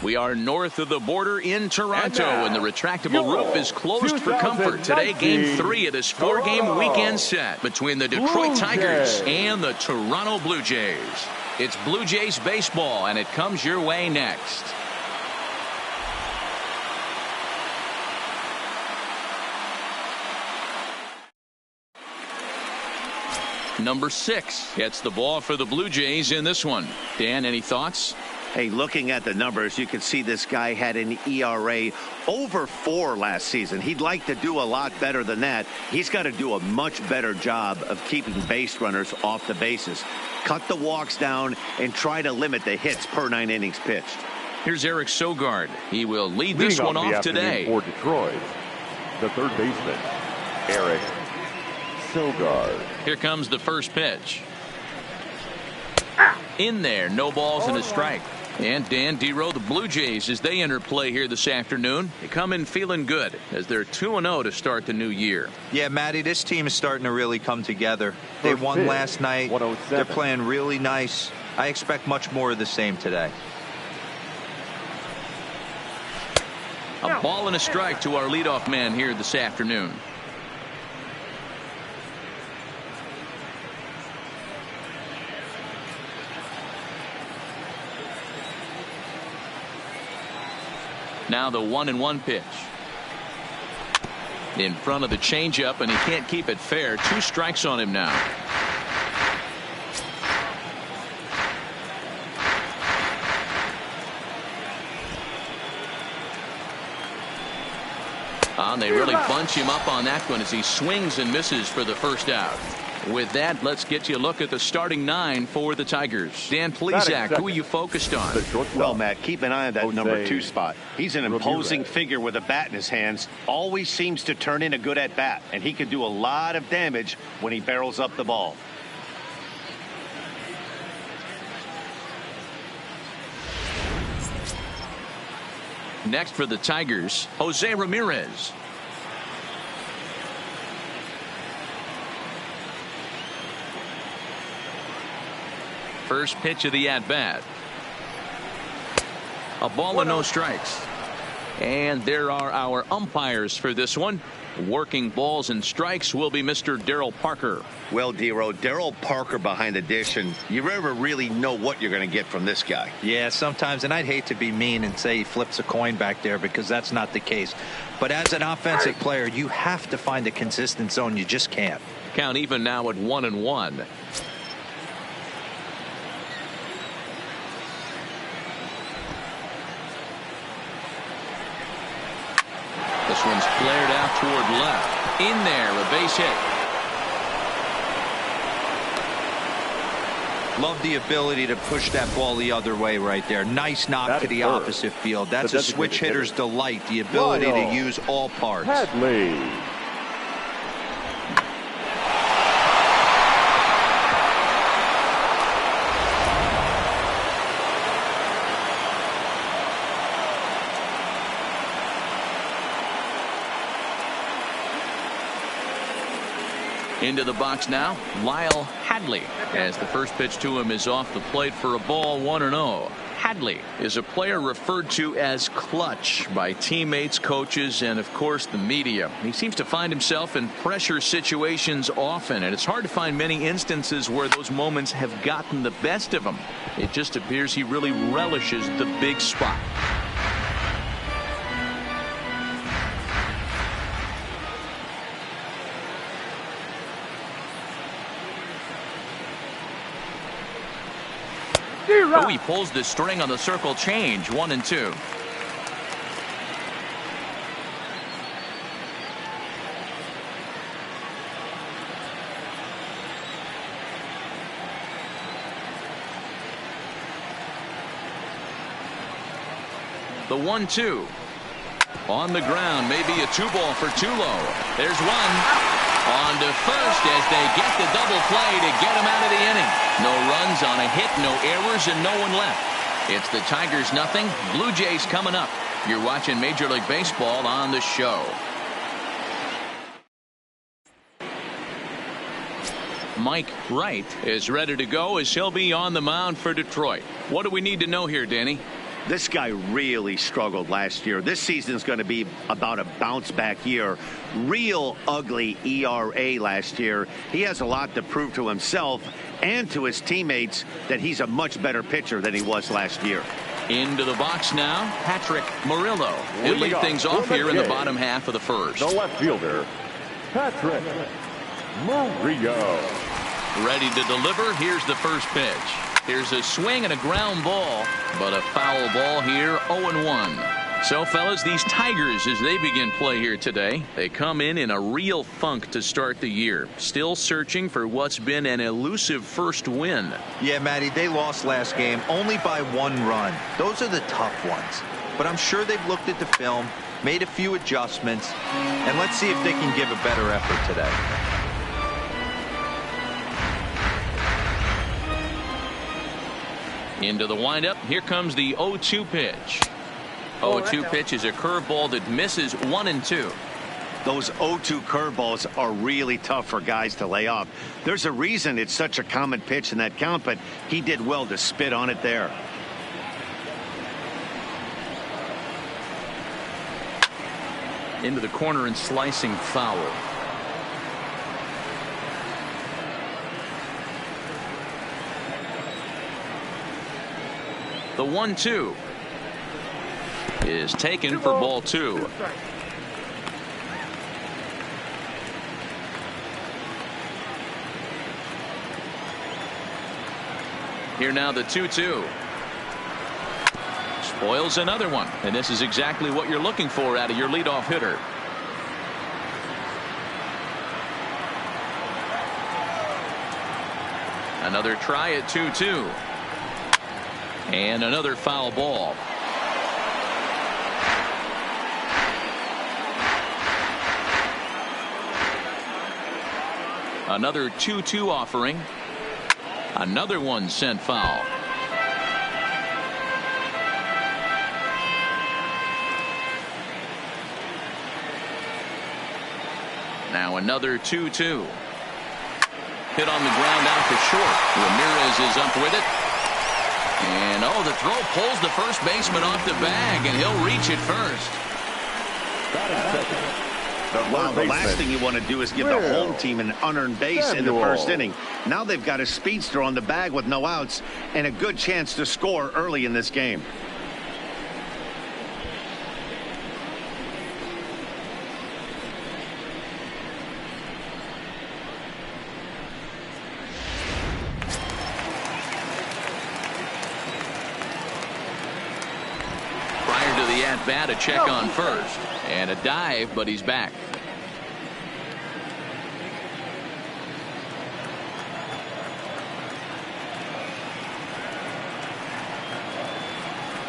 We are north of the border in Toronto, and the retractable roof is closed for comfort. Today, Game 3 of this 4-game weekend set between the Detroit Tigers and the Toronto Blue Jays. It's Blue Jays baseball, and it comes your way next. Number 6 gets the ball for the Blue Jays in this one. Dan, any thoughts? Hey, looking at the numbers, you can see this guy had an ERA over 4 last season. He'd like to do a lot better than that. He's got to do a much better job of keeping base runners off the bases. Cut the walks down and try to limit the hits per 9 innings pitched. Here's Eric Sogard. He will lead this one off today. For Detroit, the third baseman, Eric Sogard. Here comes the first pitch. In there, no balls and a strike. And Dan Dero, the Blue Jays, as they enter play here this afternoon, they come in feeling good as they're 2-0 to start the new year. Yeah, Matty, this team is starting to really come together. They won last night. They're playing really nice. I expect much more of the same today. A ball and a strike to our leadoff man here this afternoon. Now the 1-1 pitch. In front of the changeup, and he can't keep it fair. 2 strikes on him now. And they really bunch him up on that one as he swings and misses for the first out. With that, let's get you a look at the starting 9 for the Tigers. Dan Plesac, who are you focused on? Well, Matt, keep an eye on that number 2 spot. He's an imposing figure with a bat in his hands. Always seems to turn in a good at-bat, and he can do a lot of damage when he barrels up the ball. Next for the Tigers, Jose Ramirez. First pitch of the at-bat. A ball and no strikes. And there are our umpires for this one. Working balls and strikes will be Mr. Darryl Parker. Well, Dero, Darryl Parker behind the dish, and you never really know what you're going to get from this guy. Yeah, sometimes, and I'd hate to be mean and say he flips a coin back there because that's not the case. But as an offensive player, you have to find a consistent zone. You just can't. Count even now at 1-1. This one's flared out toward left. In there, a base hit. Love the ability to push that ball the other way right there. Nice knock to the opposite field. That's a switch hitter's delight, the ability to use all parts. Hadley. Into the box now, Lyle Hadley, as the first pitch to him is off the plate for a ball. 1-0. Hadley is a player referred to as clutch by teammates, coaches, and of course the media. He seems to find himself in pressure situations often, and it's hard to find many instances where those moments have gotten the best of him. It just appears he really relishes the big spot. Oh, he pulls the string on the circle change. 1-2. The 1-2 on the ground, maybe a 2-ball for Tulo. There's one. On to first as they get the double play to get him out of the inning. No runs on a hit, no errors, and no one left. It's the Tigers nothing. Blue Jays coming up. You're watching Major League Baseball on the show. Mike Wright is ready to go as he'll be on the mound for Detroit. What do we need to know here, Danny? This guy really struggled last year. This season is going to be about a bounce back year. Real ugly ERA last year. He has a lot to prove to himself and to his teammates that he's a much better pitcher than he was last year. Into the box now, Patrick Murillo. He'll lead things off here in the bottom half of the first. The left fielder, Patrick Murillo. Ready to deliver. Here's the first pitch. Here's a swing and a ground ball, but a foul ball here, 0-1. So, fellas, these Tigers, as they begin play here today, they come in a real funk to start the year. Still searching for what's been an elusive first win. Yeah, Matty, they lost last game only by 1 run. Those are the tough ones. But I'm sure they've looked at the film, made a few adjustments, and let's see if they can give a better effort today. Into the windup. Here comes the 0-2 pitch. 0-2 pitch is a curveball that misses 1 and 2. Those 0-2 curveballs are really tough for guys to lay off. There's a reason it's such a common pitch in that count, but he did well to spit on it there. Into the corner and slicing foul. The 1-2 is taken for ball 2. Here now the 2-2. Spoils another one, and this is exactly what you're looking for out of your leadoff hitter. Another try at 2-2. And another foul ball. Another 2-2 offering. Another one sent foul. Now another 2-2. Hit on the ground out to short. Ramirez is up with it. And oh, the throw pulls the first baseman off the bag, and he'll reach it first. Well, the last thing you want to do is give the home team an unearned base in the first inning. Now they've got a speedster on the bag with no outs and a good chance to score early in this game. Bat, a check on first and a dive, but he's back.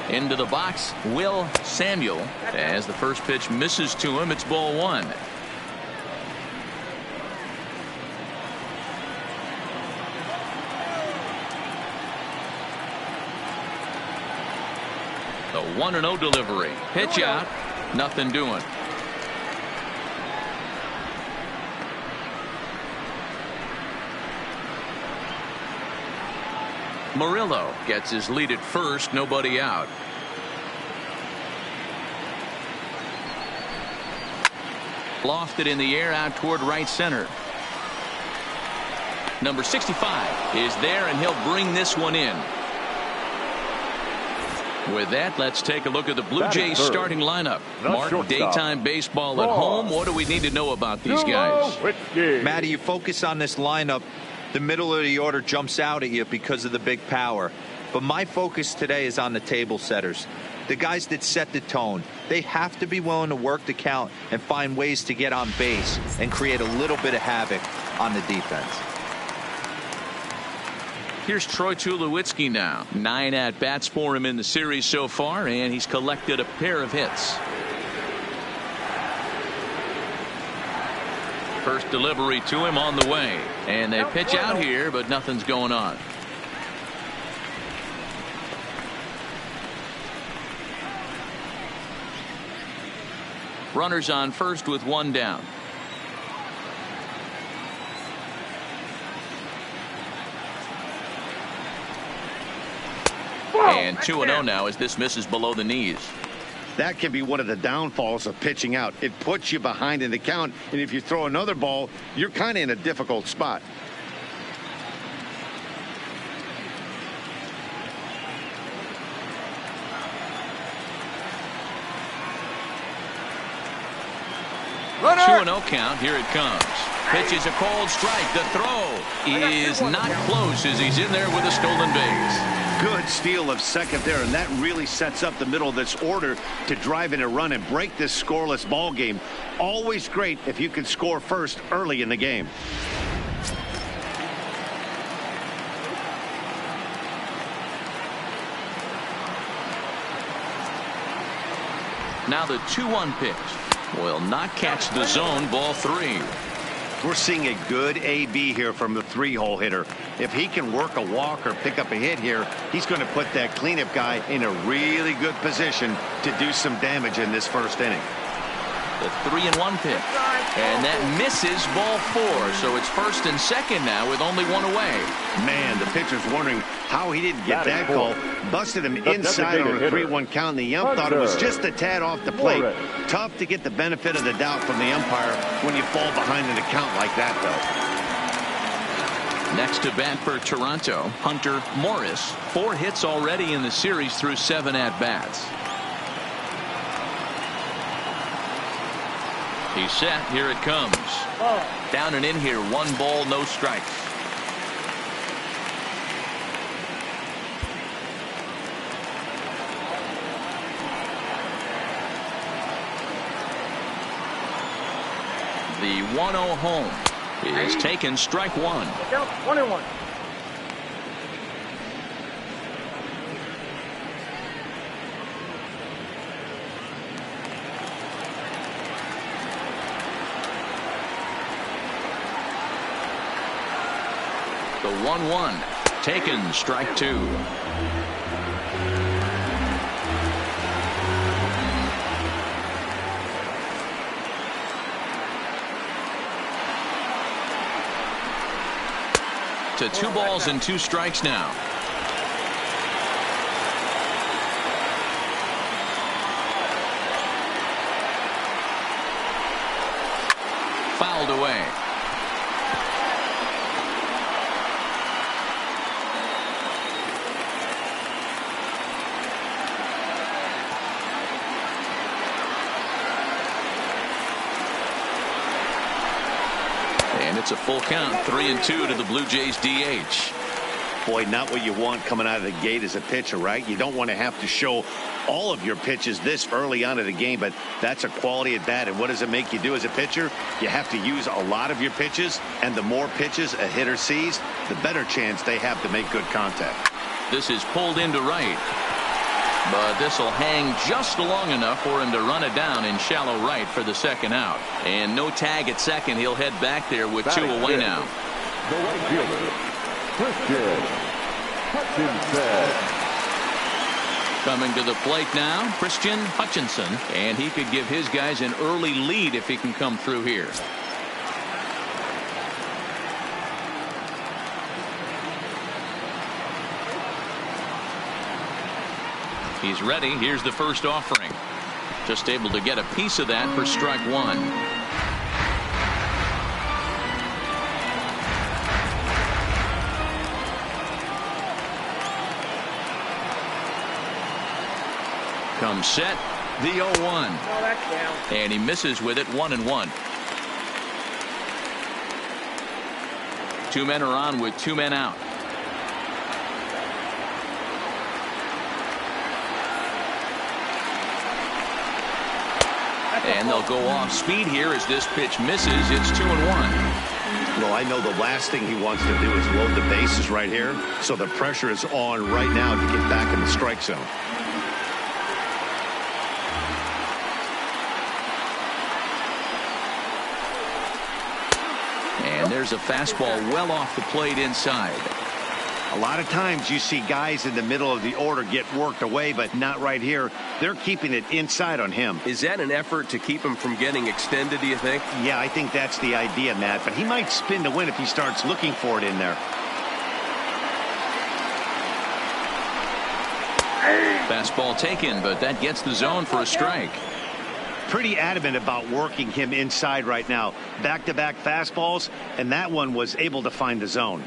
Into the box, Will Samuel, as the first pitch misses to him. It's ball 1. The 1-0 delivery. Pitch out. Nothing doing. Murillo gets his lead at first. Nobody out. Lofted in the air out toward right center. Number 65 is there, and he'll bring this one in. With that, let's take a look at the Blue Jays starting lineup. Mark, daytime baseball at home. What do we need to know about these guys? Matty, you focus on this lineup. The middle of the order jumps out at you because of the big power. But my focus today is on the table setters. The guys that set the tone. They have to be willing to work the count and find ways to get on base and create a little bit of havoc on the defense. Here's Troy Tulowitzki now. 9 at-bats for him in the series so far, and he's collected a pair of hits. First delivery to him on the way. And they pitch out here, but nothing's going on. Runners on first with 1 down. And 2-0 now as this misses below the knees. That can be one of the downfalls of pitching out. It puts you behind in the count, and if you throw another ball, you're kind of in a difficult spot. Runner. 2-0 count. Here it comes. Pitch is a cold strike. The throw is not close as he's in there with a stolen base. Good steal of second there, and that really sets up the middle of this order to drive in a run and break this scoreless ball game. Always great if you can score first early in the game. Now the 2-1 pitch will not catch the zone. Ball 3. We're seeing a good AB here from the 3-hole hitter. If he can work a walk or pick up a hit here, he's going to put that cleanup guy in a really good position to do some damage in this first inning. The 3-1 pitch, and that misses. Ball 4. So it's first and second now with only one away. Man, the pitcher's wondering how he didn't get that call. Busted him inside on a 3-1 count, and the ump thought it was just a tad off the plate. Tough to get the benefit of the doubt from the umpire when you fall behind in a count like that, though. Next to bat for Toronto, Hunter Morris. 4 hits already in the series through 7 at-bats. He's set. Here it comes. Down and in here. 1 ball, no strikes. The 1-0 home is taken. Strike 1. 1-1. The 1-1 taken. Strike 2. To 2 balls and 2 strikes now. Fouled away. And it's a full count. 3-2 to the Blue Jays DH. Boy, not what you want coming out of the gate as a pitcher, right? You don't want to have to show all of your pitches this early on in the game, but that's a quality at bat. And what does it make you do as a pitcher? You have to use a lot of your pitches, and the more pitches a hitter sees, the better chance they have to make good contact. This is pulled into right. But this will hang just long enough for him to run it down in shallow right for the second out. And no tag at second. He'll head back there with 2 away now. The right fielder, Christian Hutchinson. Coming to the plate now, Christian Hutchinson. And he could give his guys an early lead if he can come through here. He's ready. Here's the first offering. Just able to get a piece of that for strike 1. Comes set. The 0-1. And he misses with it. 1-1. 2 men are on with 2 men out. And they'll go off speed here as this pitch misses. It's 2-1. Well, I know the last thing he wants to do is load the bases right here. So the pressure is on right now to get back in the strike zone. And there's a fastball well off the plate inside. A lot of times you see guys in the middle of the order get worked away, but not right here. They're keeping it inside on him. Is that an effort to keep him from getting extended, do you think? Yeah, I think that's the idea, Matt, but he might spin to win if he starts looking for it in there. Fastball taken, but that gets the zone for a strike. Pretty adamant about working him inside right now. Back-to-back fastballs, and that one was able to find the zone.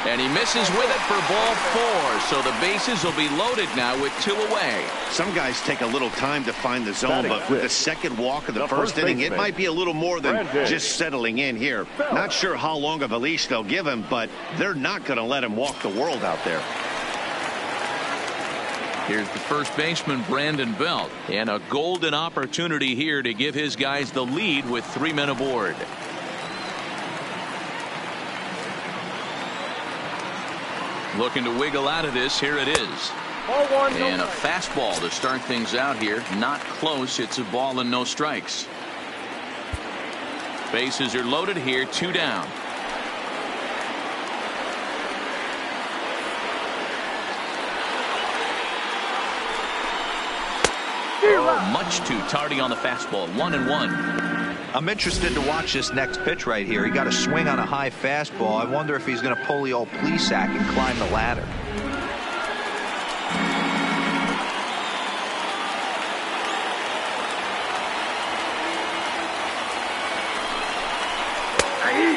And he misses with it for ball 4. So the bases will be loaded now with 2 away. Some guys take a little time to find the zone, but with the second walk of the first inning, it might be a little more than just settling in here. Not sure how long of a leash they'll give him, but they're not going to let him walk the world out there. Here's the first baseman, Brandon Belt, and a golden opportunity here to give his guys the lead with 3 men aboard. Looking to wiggle out of this. Here it is. And a fastball to start things out here. Not close. It's a ball and no strikes. Bases are loaded here. 2 down. Oh, much too tardy on the fastball. 1-1. I'm interested to watch this next pitch right here. He got a swing on a high fastball. I wonder if he's going to pull the old Plesac and climb the ladder.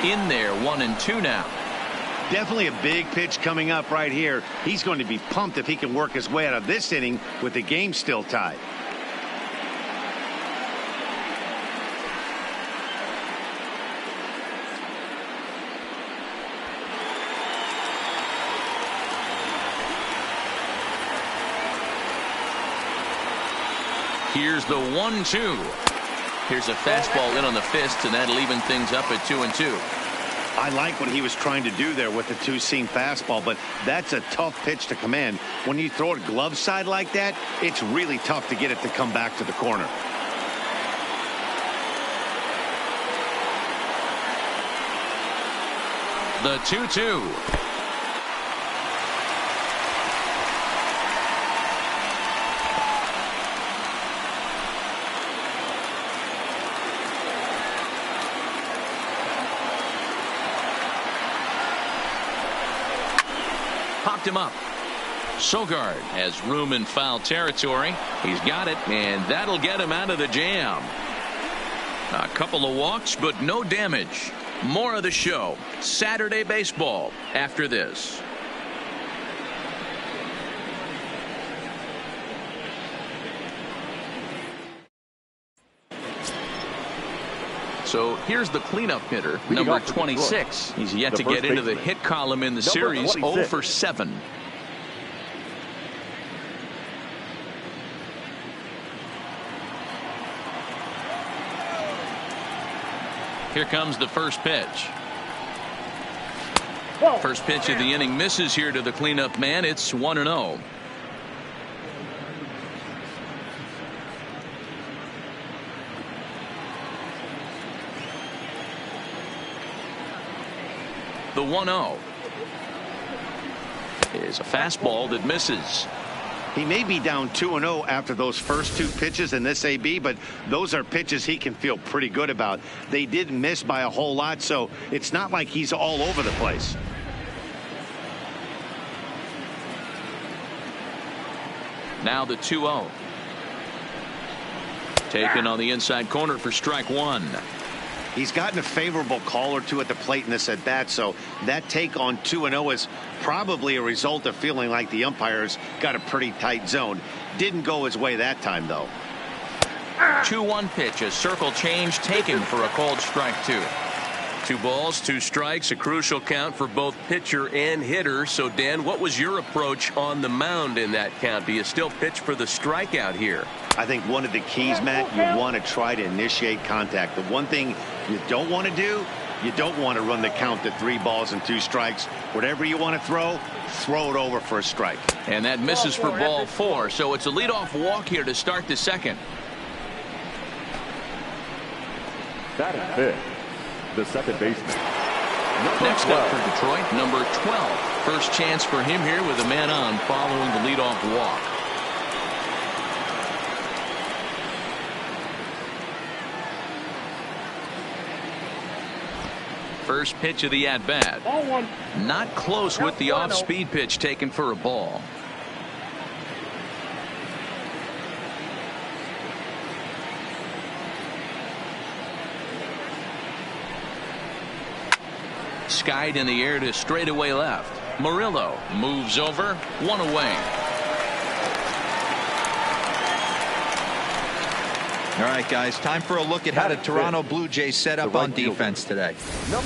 In there, 1-2 now. Definitely a big pitch coming up right here. He's going to be pumped if he can work his way out of this inning with the game still tied. Here's the 1-2. Here's a fastball in on the fist, and that'll even things up at 2-2. I like what he was trying to do there with the 2-seam fastball, but that's a tough pitch to command. When you throw it glove side like that, it's really tough to get it to come back to the corner. The 2-2. Popped him up. Sogard has room in foul territory. He's got it, and that'll get him out of the jam. A couple of walks, but no damage. More of the show. Saturday baseball after this. So here's the cleanup hitter, number 26. He's yet to get into the hit column in the series, 0 for 7. Here comes the first pitch. First pitch of the inning misses here to the cleanup man. It's 1-0. The 1-0 is a fastball that misses. He may be down 2-0 after those first 2 pitches in this AB, but those are pitches he can feel pretty good about. They didn't miss by a whole lot, so it's not like he's all over the place. Now the 2-0. Taken on the inside corner for strike 1. He's gotten a favorable call or 2 at the plate in this at bat, so that take on 2-0 is probably a result of feeling like the umpires got a pretty tight zone. Didn't go his way that time, though. 2-1 pitch, a circle change taken for a called strike 2. 2 balls, 2 strikes, a crucial count for both pitcher and hitter. So, Dan, what was your approach on the mound in that count? Do you still pitch for the strikeout here? I think one of the keys, Matt, you want to try to initiate contact. The one thing you don't want to do, you don't want to run the count to 3 balls and 2 strikes. Whatever you want to throw it over for a strike. And that misses for ball 4. So it's a leadoff walk here to start the second. That is it. The second baseman. Next up for Detroit, number 12. First chance for him here with a man on following the leadoff walk. First pitch of the at-bat. Not close with the off-speed pitch taken for a ball. Skied in the air to straightaway left. Murillo moves over, one away. All right, guys, time for a look at how the Toronto Blue Jays set up on defense today.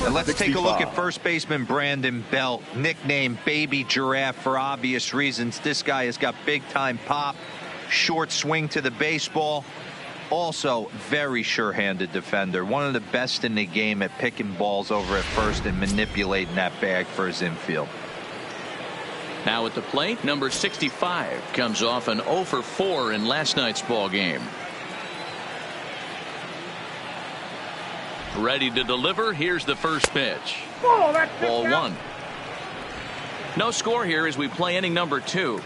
And let's take a look at first baseman Brandon Belt, nicknamed Baby Giraffe for obvious reasons. This guy has got big-time pop, short swing to the baseball. Also, very sure-handed defender. One of the best in the game at picking balls over at first and manipulating that bag for his infield. Now at the plate, number 65 comes off an 0 for 4 in last night's ball game. Ready to deliver. Here's the first pitch. Ball 1. No score here as we play inning number 2.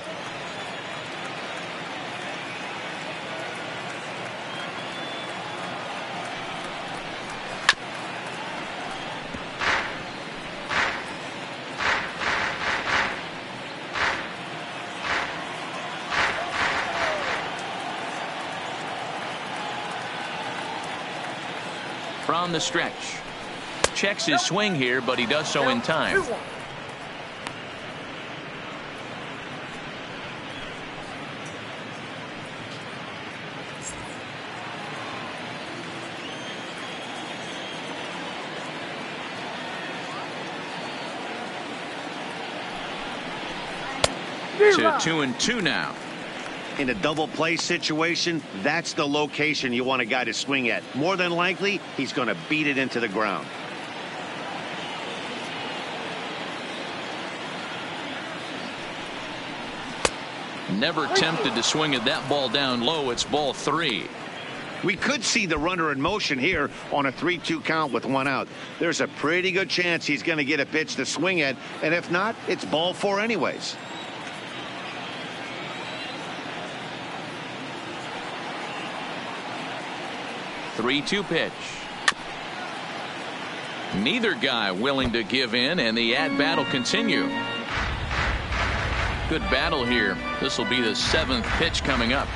From the stretch. Checks his swing here, but he does so in time. To 2-2 now. In a double play situation, that's the location you want a guy to swing at. More than likely, he's going to beat it into the ground. Never tempted to swing at that ball down low. It's ball 3. We could see the runner in motion here on a 3-2 count with 1 out. There's a pretty good chance he's going to get a pitch to swing at, and if not, it's ball 4 anyways. Three-two pitch. Neither guy willing to give in, and the at-bat will continue. Good battle here. This will be the 7th pitch coming up.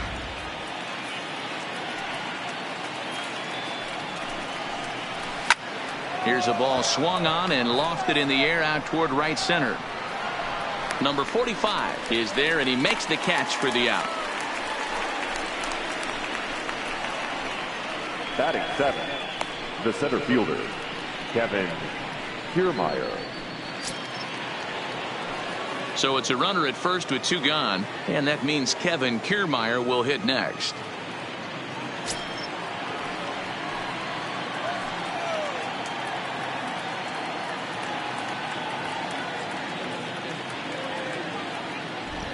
Here's a ball swung on and lofted in the air out toward right center. Number 45 is there, and he makes the catch for the out. Batting 7, the center fielder, Kevin Kiermaier. So it's a runner at first with 2 gone, and that means Kevin Kiermaier will hit next.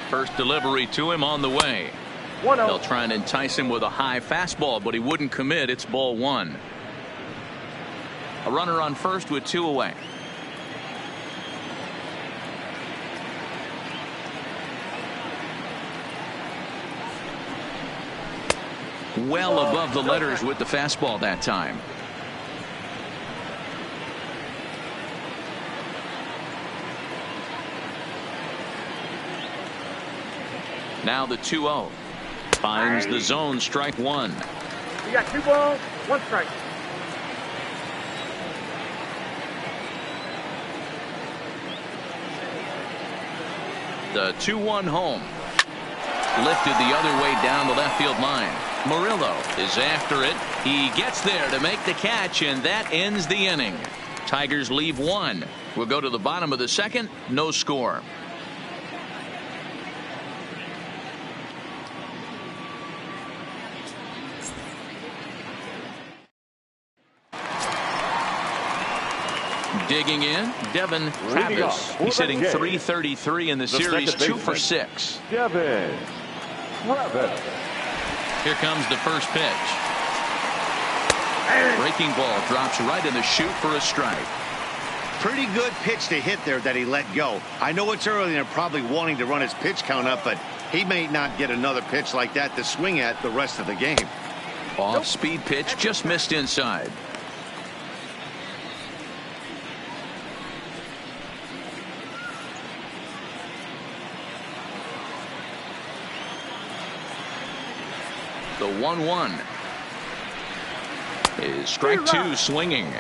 First delivery to him on the way. They'll try and entice him with a high fastball, but he wouldn't commit. It's ball 1. A runner on first with 2 away. Well above the letters with the fastball that time. Now the 2-0. Finds the zone, strike 1. You got 2 balls, 1 strike. The 2-1 home. Lifted the other way down the left field line. Murillo is after it. He gets there to make the catch, and that ends the inning. Tigers leave 1. We'll go to the bottom of the 2nd. No score. Digging in, Devin Travis. He's hitting .333 in the series, 2 for 6. Devin Travis. Here comes the first pitch. Breaking ball drops right in the chute for a strike. Pretty good pitch to hit there that he let go. I know it's early and they're probably wanting to run his pitch count up, but he may not get another pitch like that to swing at the rest of the game. Off speed pitch just missed inside. The 1-1 is strike two swinging.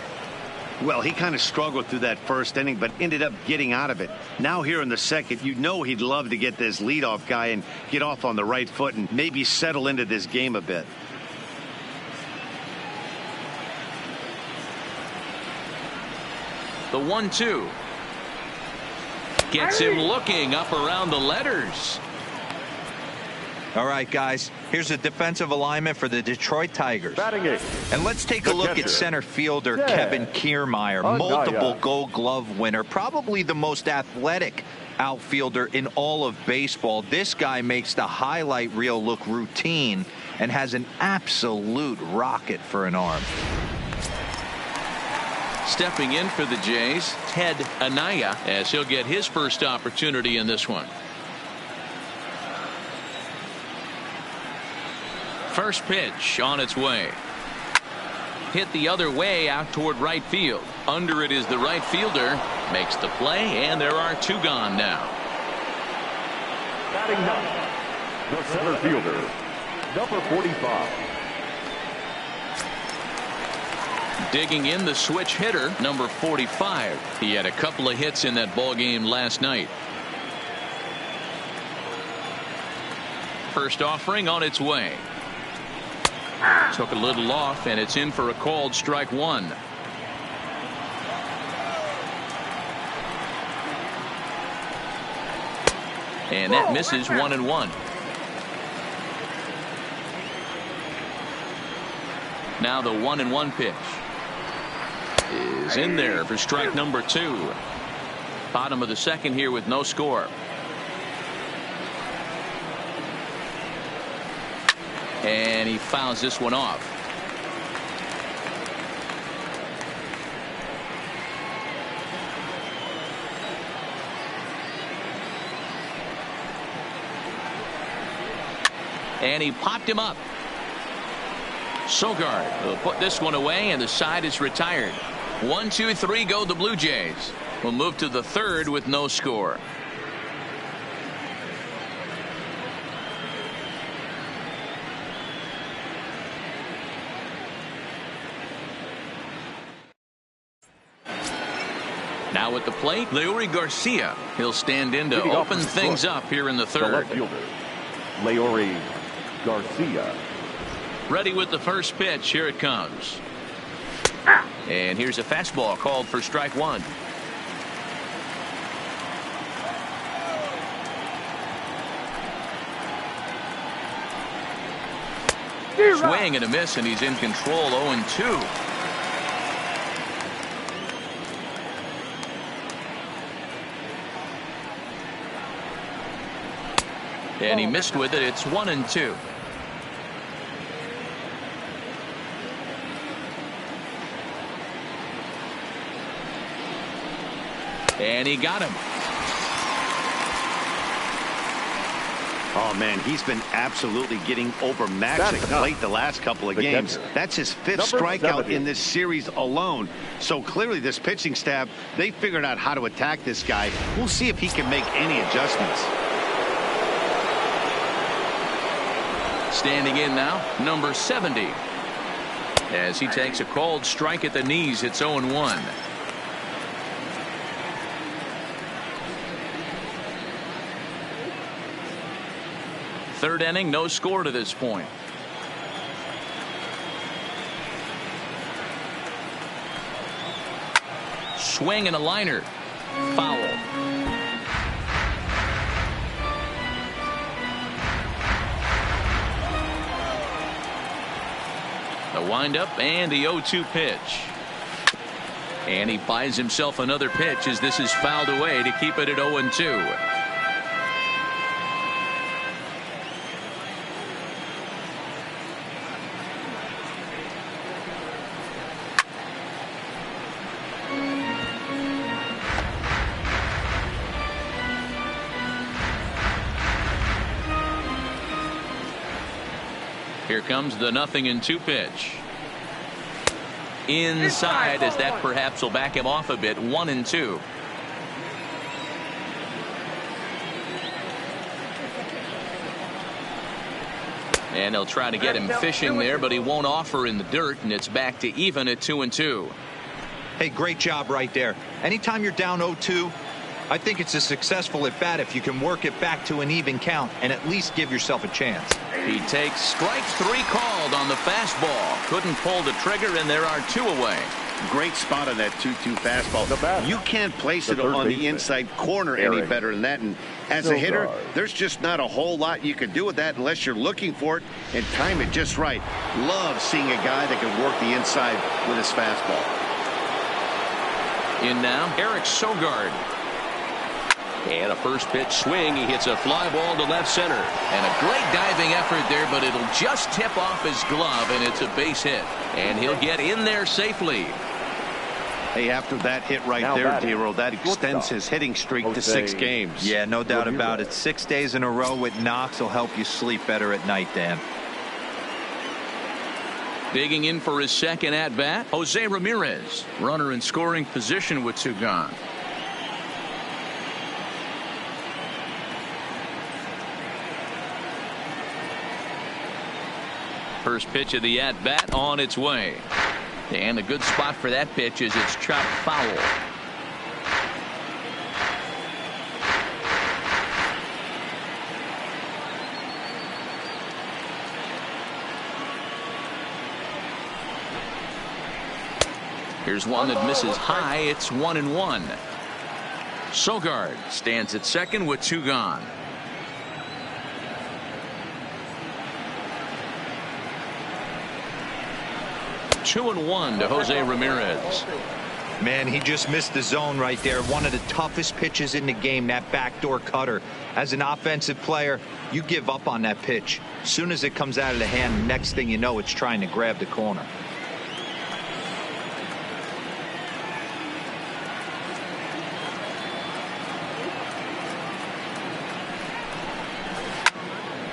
Well, he kind of struggled through that first inning, but ended up getting out of it. Now here in the second, you know he'd love to get this leadoff guy and get off on the right foot and maybe settle into this game a bit. The 1-2 gets him looking up around the letters. All right, guys, here's a defensive alignment for the Detroit Tigers. Batting eighth. And let's take a look at center fielder Kevin Kiermaier, multiple Gold Glove winner, probably the most athletic outfielder in all of baseball. This guy makes the highlight reel look routine and has an absolute rocket for an arm. Stepping in for the Jays, Ted Anaya, as he'll get his first opportunity in this one. First pitch on its way. Hit the other way out toward right field. Under it is the right fielder. Makes the play, and there are two gone now. Batting ninth, the center fielder, number 45. Digging in the switch hitter, number 45. He had a couple of hits in that ball game last night. First offering on its way. Took a little off, and it's in for a called strike one. And that misses 1-1. Now the 1-1 pitch is in there for strike number two. Bottom of the second here with no score. And he fouls this one off. And he popped him up. Sogard will put this one away, and the side is retired. 1, 2, 3 go the Blue Jays. We'll move to the third with no score. Now at the plate, Leury Garcia. He'll stand in to open things up here in the third. The left fielder, Leury Garcia. Ready with the first pitch. Here it comes. And here's a fastball called for strike one. Swing and a miss, and he's in control. 0-2. And he missed with it. It's 1-2. And he got him. Oh, man, he's been absolutely getting overmatched at the plate the last couple of games. That's his fifth strikeout in this series alone. So clearly this pitching staff, they figured out how to attack this guy. We'll see if he can make any adjustments. Standing in now, number 70. As he takes a called strike at the knees, it's 0-1. Third inning, no score to this point. Swing and a liner. Foul. The windup and the 0-2 pitch. And he buys himself another pitch as this is fouled away to keep it at 0-2. Here comes the 0-2 pitch. Inside, as that perhaps will back him off a bit. 1-2. And they'll try to get him fishing there, but he won't offer in the dirt, and it's back to even at 2-2. Hey, great job right there. Anytime you're down 0-2, I think it's a successful at bat if you can work it back to an even count and at least give yourself a chance. He takes strike 3 called on the fastball. Couldn't pull the trigger, and there are 2 away. Great spot on that 2-2 fastball. You can't place it on the inside corner any better than that. And as a hitter, there's just not a whole lot you can do with that unless you're looking for it and time it just right. Love seeing a guy that can work the inside with his fastball. In now, Eric Sogard. And a first pitch swing. He hits a fly ball to left center. And a great diving effort there, but it'll just tip off his glove, and it's a base hit. And he'll get in there safely. Hey, after that hit right there, D-Roll, that extends his hitting streak to 6 games. Yeah, no doubt about it. 6 days in a row with knocks will help you sleep better at night, Dan. Digging in for his second at-bat, Jose Ramirez. Runner in scoring position with 2 gone. First pitch of the at-bat on its way. And a good spot for that pitch is it's chopped foul. Here's one that misses high. It's 1-1. Sogard stands at second with 2 gone. Two and 1 to Jose Ramirez. Man, he just missed the zone right there. One of the toughest pitches in the game, that backdoor cutter. As an offensive player, you give up on that pitch. As soon as it comes out of the hand, next thing you know, it's trying to grab the corner.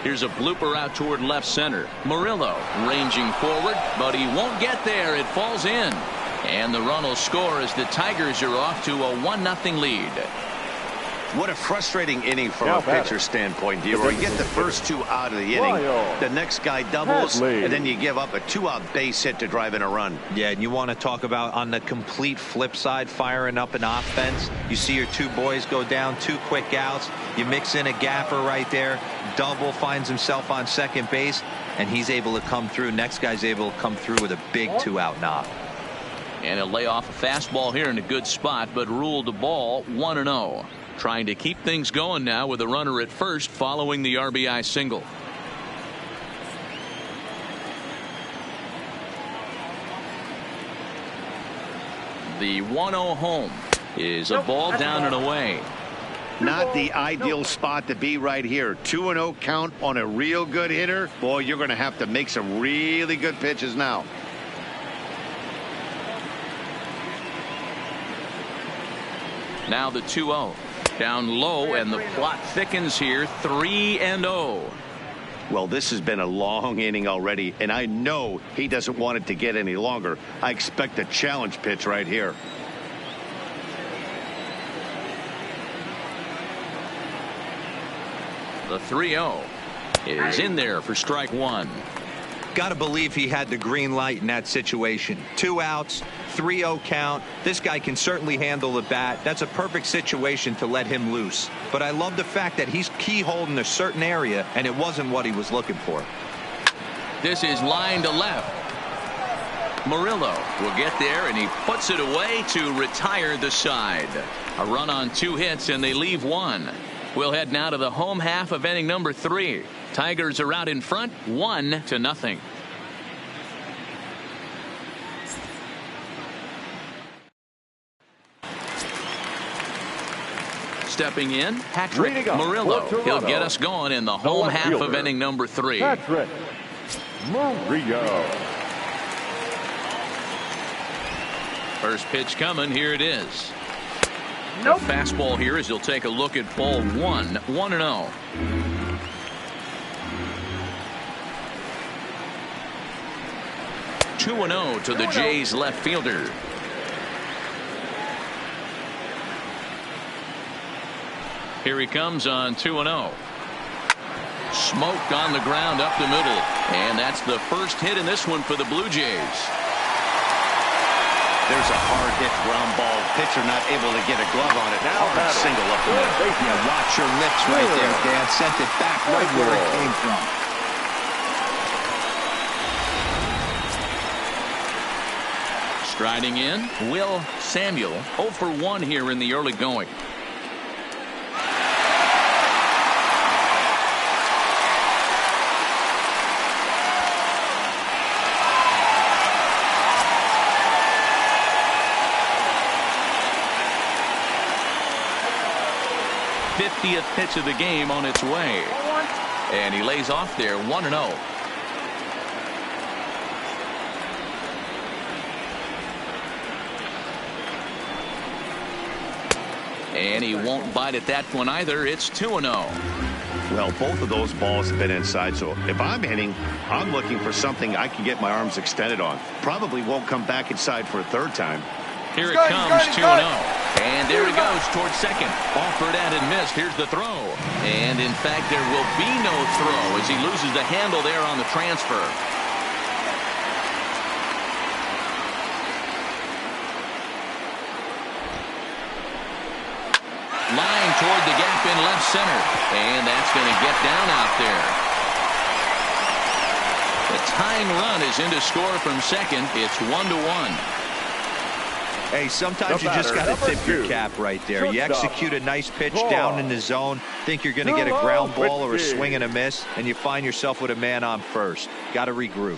Here's a blooper out toward left center. Murillo ranging forward, but he won't get there. It falls in. And the run will score as the Tigers are off to a 1-0 lead. What a frustrating inning from a pitcher's standpoint, D-Roy. You get the first 2 out of the inning. The next guy doubles, and then you give up a 2-out base hit to drive in a run. Yeah, and you want to talk about on the complete flip side, firing up an offense. You see your 2 boys go down, 2 quick outs. You mix in a gapper right there. Double, finds himself on second base, and he's able to come through. Next guy's able to come through with a big 2-out knock. And he'll lay off a fastball here in a good spot, but ruled the ball 1-0. Trying to keep things going now with a runner at first following the RBI single. The 1-0 home is a ball down and away. Not the ideal spot to be right here. 2-0 count on a real good hitter. Boy, you're going to have to make some really good pitches now. Now the 2-0. Down low, and the plot thickens here. 3-0. Well, this has been a long inning already, and I know he doesn't want it to get any longer. I expect a challenge pitch right here. The 3-0 is in there for strike 1. Got to believe he had the green light in that situation. 2 outs, 3-0 count. This guy can certainly handle the bat. That's a perfect situation to let him loose. But I love the fact that he's keyholed in a certain area, and it wasn't what he was looking for. This is line to left. Murillo will get there, and he puts it away to retire the side. A run on 2 hits, and they leave 1. We'll head now to the home half of inning number 3. Tigers are out in front, 1-0. Stepping in, Patrick Murillo. He'll get us going in the home half of inning number 3. Patrick Murillo. First pitch coming. Here it is. The fastball here as he'll take a look at ball 1. 1-0. (2-0) to the Jays left fielder. Here he comes on 2-0. Smoke on the ground up the middle. And that's the first hit in this one for the Blue Jays. There's a hard hit ground ball. Pitcher not able to get a glove on it. Now hard single up the middle. Yeah, watch your lips right there, Dan. Sent it back right where it came from. Striding in, Will Samuel, 0 for 1 here in the early going. th pitch of the game on its way. And he lays off there 1-0. And he won't bite at that one either. It's 2-0. Well, both of those balls have been inside, so if I'm hitting, I'm looking for something I can get my arms extended on. Probably won't come back inside for a third time. Here it comes, 2-0. And there he goes towards second. Offered and missed. Here's the throw. And in fact, there will be no throw as he loses the handle there on the transfer. Line toward the gap in left center. And that's going to get down out there. The tying run is in to score from second. It's 1-1. Hey, sometimes you just got to tip your cap right there. You execute a nice pitch down in the zone, think you're going to get a ground ball or a swing and a miss, and you find yourself with a man on first. Got to regroup.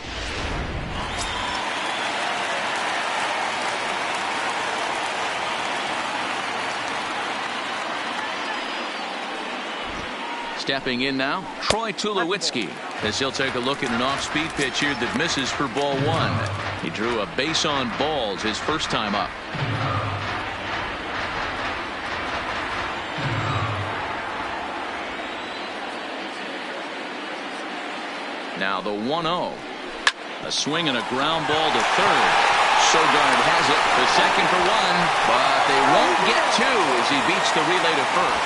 Stepping in now, Troy Tulowitzki, as he'll take a look at an off-speed pitch here that misses for ball one. He drew a base on balls his first time up. Now the 1-0. A swing and a ground ball to third. Sogard has it to second for one, but they won't get two as he beats the relay to first.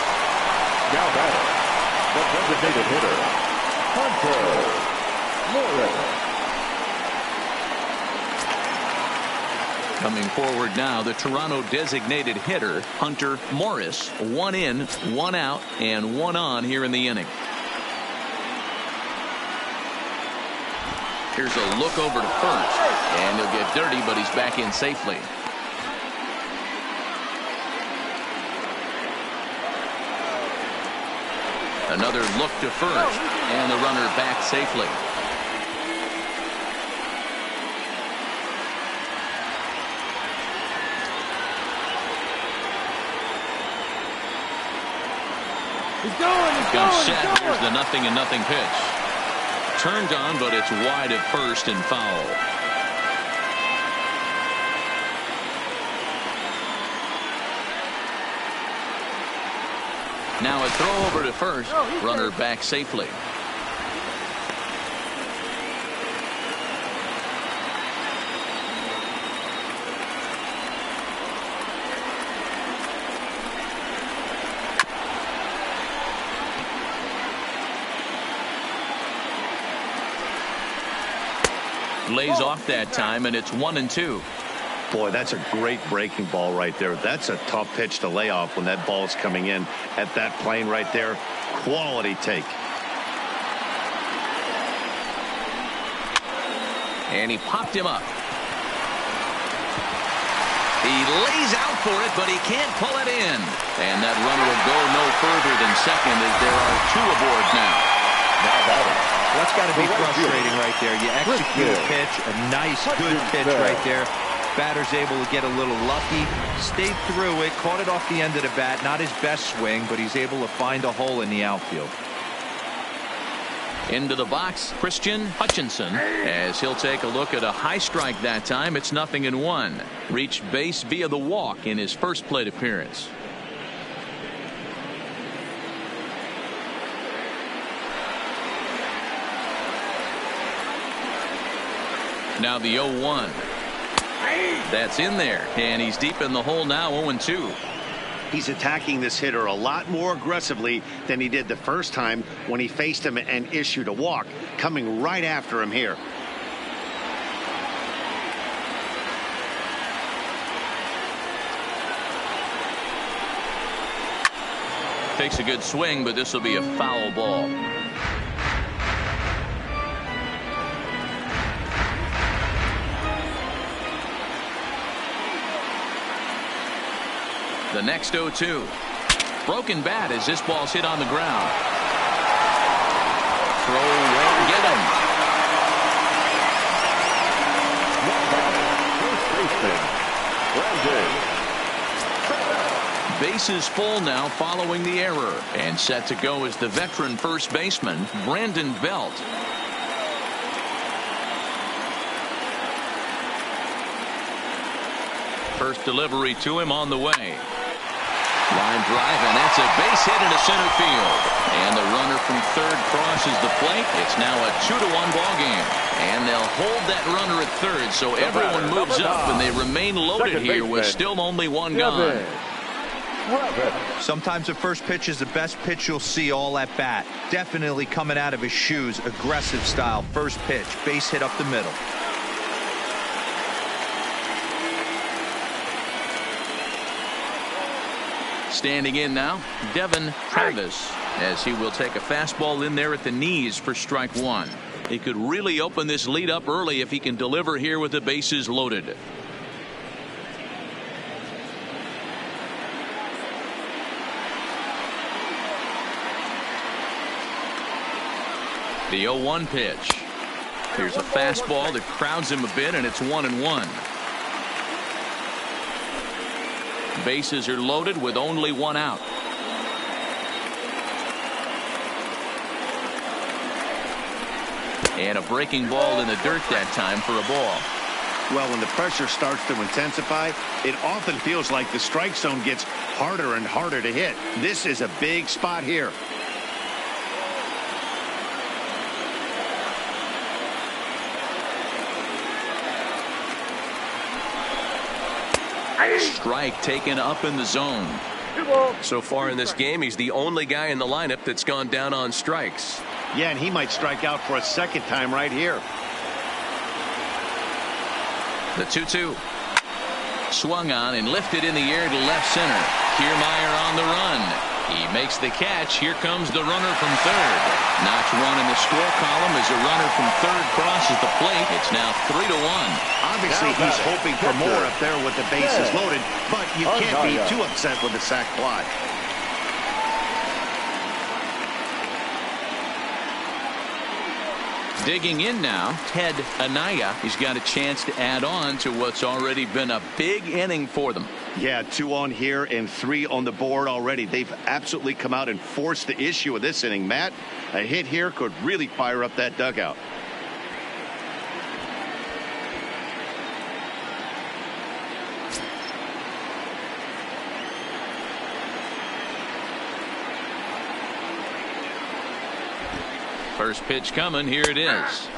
Now batting, the designated hitter, Hunter Morris. Coming forward now, the Toronto designated hitter, Hunter Morris. 1 in, 1 out, and 1 on here in the inning. Here's a look over to first, and he'll get dirty, but he's back in safely. Another look to first, and the runner back safely. Gun set. Here's the 0-0 pitch. Turned on, but it's wide at first and foul. Now a throw over to first. Runner back safely. Lays off that time, and it's 1-2. Boy, that's a great breaking ball right there. That's a tough pitch to lay off when that ball's coming in at that plane right there. Quality take. And he popped him up. He lays out for it, but he can't pull it in. And that runner will go no further than second as there are two aboard now. Now batting. That's got to be frustrating right there. You execute a pitch, a nice, good pitch right there. Batter's able to get a little lucky, stayed through it, caught it off the end of the bat. Not his best swing, but he's able to find a hole in the outfield. Into the box, Christian Hutchinson, as he'll take a look at a high strike that time. It's 0-1. Reached base via the walk in his first plate appearance. Now the 0-1. That's in there, and he's deep in the hole now, 0-2. he's attacking this hitter a lot more aggressively than he did the first time when he faced him and issued a walk, coming right after him here. Takes a good swing, but this will be a foul ball. The next 0-2. Broken bat as this ball's hit on the ground. Throw won't get him. Bases full now following the error, and set to go is the veteran first baseman Brandon Belt. First delivery to him on the way. Line drive, and that's a base hit into center field. And the runner from third crosses the plate. It's now a 2-1 ball game. And they'll hold that runner at third, so everyone moves up, and they remain loaded here with still only one gone. Sometimes the first pitch is the best pitch you'll see all at bat. Definitely coming out of his shoes. Aggressive style. First pitch. Base hit up the middle. Standing in now, Devin Travis, as he will take a fastball in there at the knees for strike one. He could really open this lead up early if he can deliver here with the bases loaded. The 0-1 pitch. Here's a fastball that crowds him a bit, and it's 1-1. Bases are loaded with only one out. And a breaking ball in the dirt that time for a ball. Well, when the pressure starts to intensify, it often feels like the strike zone gets harder and harder to hit. This is a big spot here. Strike taken up in the zone. So far in this game, he's the only guy in the lineup that's gone down on strikes. Yeah, and he might strike out for a second time right here. The 2-2. Swung on and lifted in the air to left center. Kiermaier on the run. He makes the catch. Here comes the runner from third. Notch one in the score column as a runner from third crosses the plate. It's now 3-1. Obviously, he's hoping for more up there with the bases loaded, but you can't be too upset with the sac fly. Digging in now, Ted Anaya. He's got a chance to add on to what's already been a big inning for them. Yeah, 2 on here and 3 on the board already. They've absolutely come out and forced the issue of this inning, Matt. A hit here could really fire up that dugout. First pitch coming. Here it is.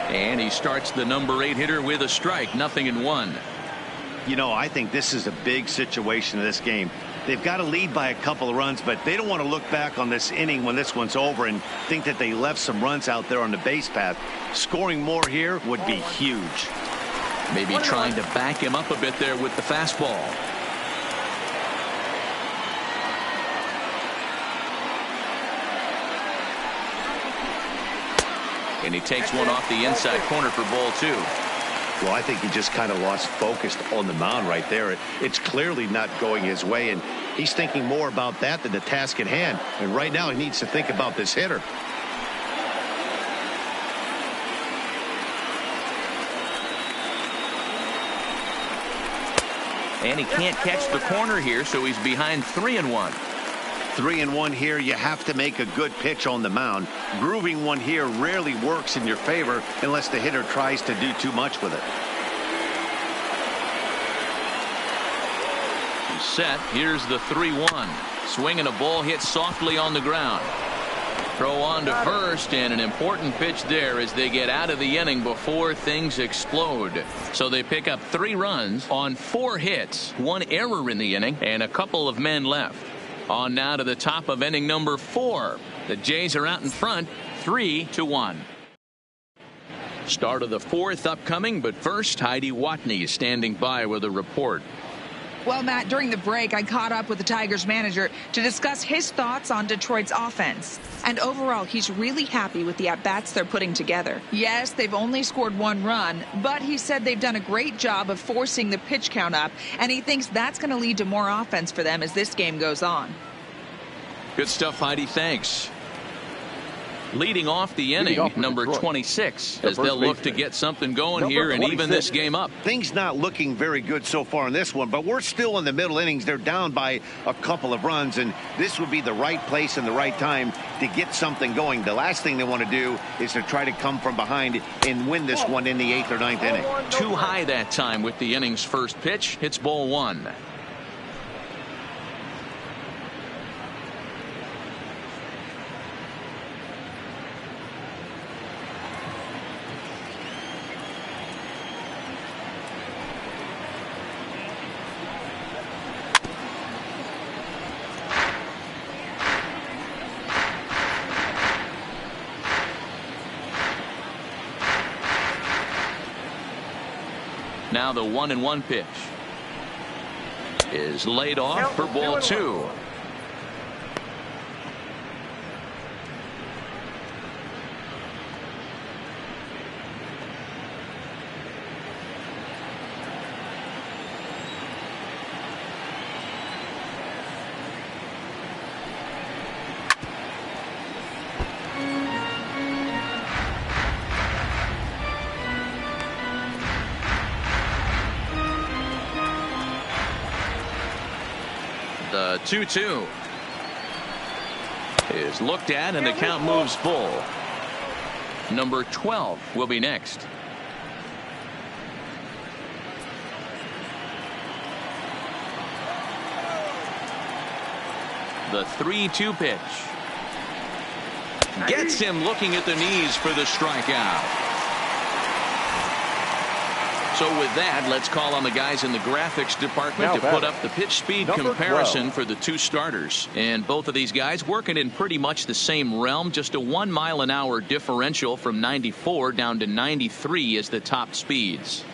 And he starts the number 8 hitter with a strike. 0-1. You know, I think this is a big situation in this game. They've got to lead by a couple of runs, but they don't want to look back on this inning when this one's over and think that they left some runs out there on the base path. Scoring more here would be huge. Maybe trying to back him up a bit there with the fastball. And he takes one off the inside corner for ball 2. Well, I think he just kind of lost focus on the mound right there. It's clearly not going his way, and he's thinking more about that than the task at hand. And right now he needs to think about this hitter. And he can't catch the corner here, so he's behind 3-1. 3-1 here. You have to make a good pitch on the mound. Grooving one here rarely works in your favor unless the hitter tries to do too much with it. He's set. Here's the 3-1. Swing and a ball hit softly on the ground. Throw on to first, and an important pitch there as they get out of the inning before things explode. So they pick up 3 runs on 4 hits, 1 error in the inning, and a couple of men left. On now to the top of inning number 4. The Jays are out in front, 3-1. Start of the 4th upcoming, but first, Heidi Watney is standing by with a report. Well, Matt, during the break, I caught up with the Tigers manager to discuss his thoughts on Detroit's offense. And overall, he's really happy with the at-bats they're putting together. Yes, they've only scored 1 run, but he said they've done a great job of forcing the pitch count up, and he thinks that's going to lead to more offense for them as this game goes on. Good stuff, Heidi. Thanks. Leading off the inning, number 26, as they'll look to get something going here and even this game up. Things not looking very good so far in this one, but we're still in the middle innings. They're down by a couple of runs, and this would be the right place and the right time to get something going. The last thing they want to do is to try to come from behind and win this one in the 8th or 9th inning. Too high that time with the inning's first pitch. Hits ball 1. Now the 1-1 pitch is laid off for ball 2. The 2-2 is looked at, and the count moves full. Number 12 will be next. The 3-2 pitch gets him looking at the knees for the strikeout. So with that, let's call on the guys in the graphics department to put up the pitch speed comparison for the 2 starters. And both of these guys working in pretty much the same realm. Just a 1 mile an hour differential from 94 down to 93 as the top speeds.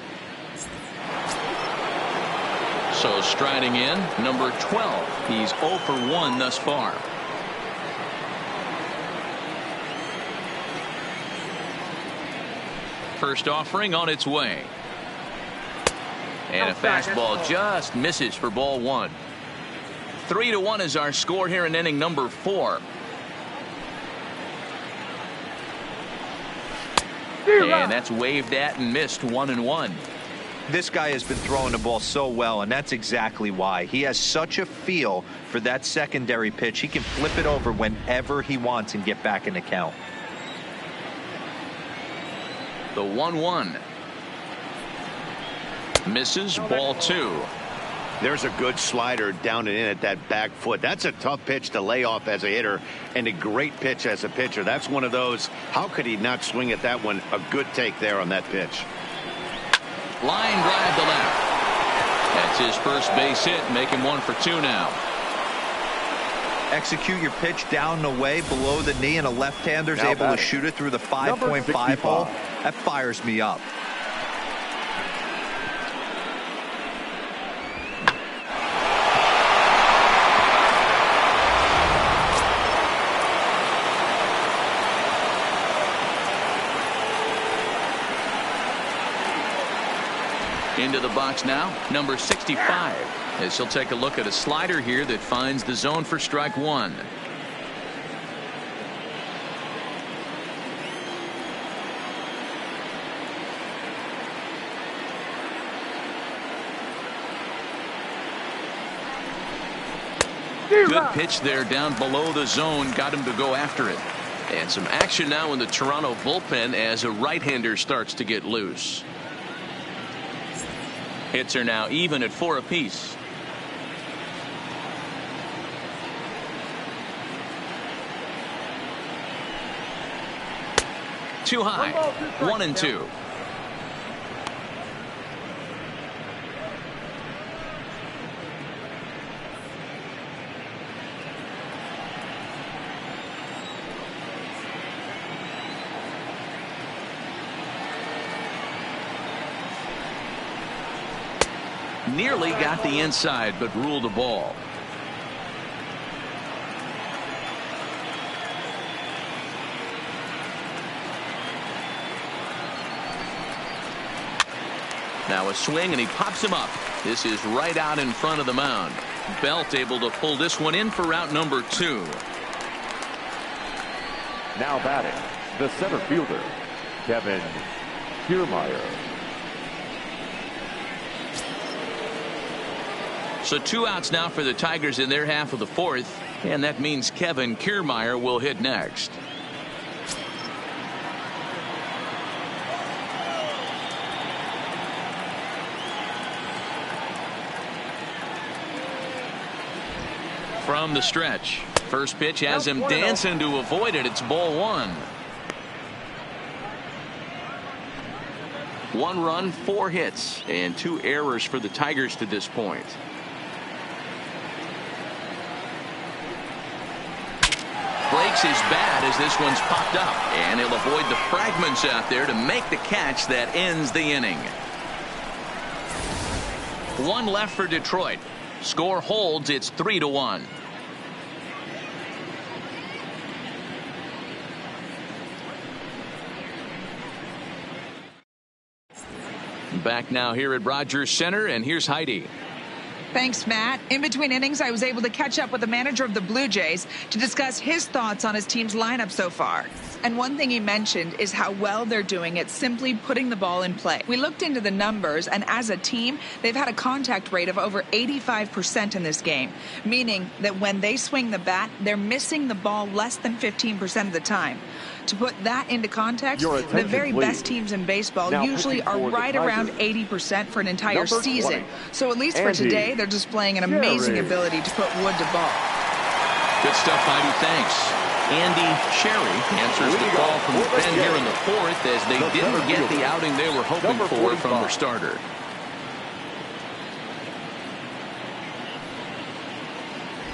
So striding in, number 12. He's 0 for 1 thus far. First offering on its way. And a fastball just misses for ball 1. 3-1 is our score here in inning number 4. And that's waved at and missed. 1-1. This guy has been throwing the ball so well, and that's exactly why. He has such a feel for that secondary pitch. He can flip it over whenever he wants and get back in the count. The 1-1. Misses, ball 2. There's a good slider down and in at that back foot. That's a tough pitch to lay off as a hitter, and a great pitch as a pitcher. That's one of those, how could he not swing at that one? A good take there on that pitch. Line drive to left. That's his first base hit, making 1 for 2 now. Execute your pitch down the way below the knee, and a left-hander's able to shoot it through the 5.5 hole. That fires me up. Into the box now, number 65, as he'll take a look at a slider here that finds the zone for strike 1. Good pitch there down below the zone, got him to go after it. And some action now in the Toronto bullpen as a right-hander starts to get loose. Hits are now even at 4 apiece. Too high. 1-2. Nearly got the inside, but ruled the ball. Now a swing, and he pops him up. This is right out in front of the mound. Belt able to pull this one in for out number 2. Now batting, the center fielder, Kevin Kiermaier. So 2 outs now for the Tigers in their half of the 4th, and that means Kevin Kiermaier will hit next. From the stretch, first pitch has him dancing to avoid it. It's ball 1. 1 run, 4 hits, and 2 errors for the Tigers to this point. Breaks his bat as this one's popped up, and he'll avoid the fragments out there to make the catch that ends the inning. 1 left for Detroit. Score holds. It's 3-1. Back now here at Rogers Center, and here's Heidi. Thanks, Matt. In between innings, I was able to catch up with the manager of the Blue Jays to discuss his thoughts on his team's lineup so far. And one thing he mentioned is how well they're doing at simply putting the ball in play. We looked into the numbers, and as a team, they've had a contact rate of over 85% in this game, meaning that when they swing the bat, they're missing the ball less than 15% of the time. To put that into context, the very best teams in baseball usually are right around 80% for an entire season. So at least for today, they're displaying an amazing ability to put wood to ball. Good stuff, Heidi. Thanks. Andy Sherry answers the call from the pen here in the 4th as they didn't get the outing they were hoping for from their starter.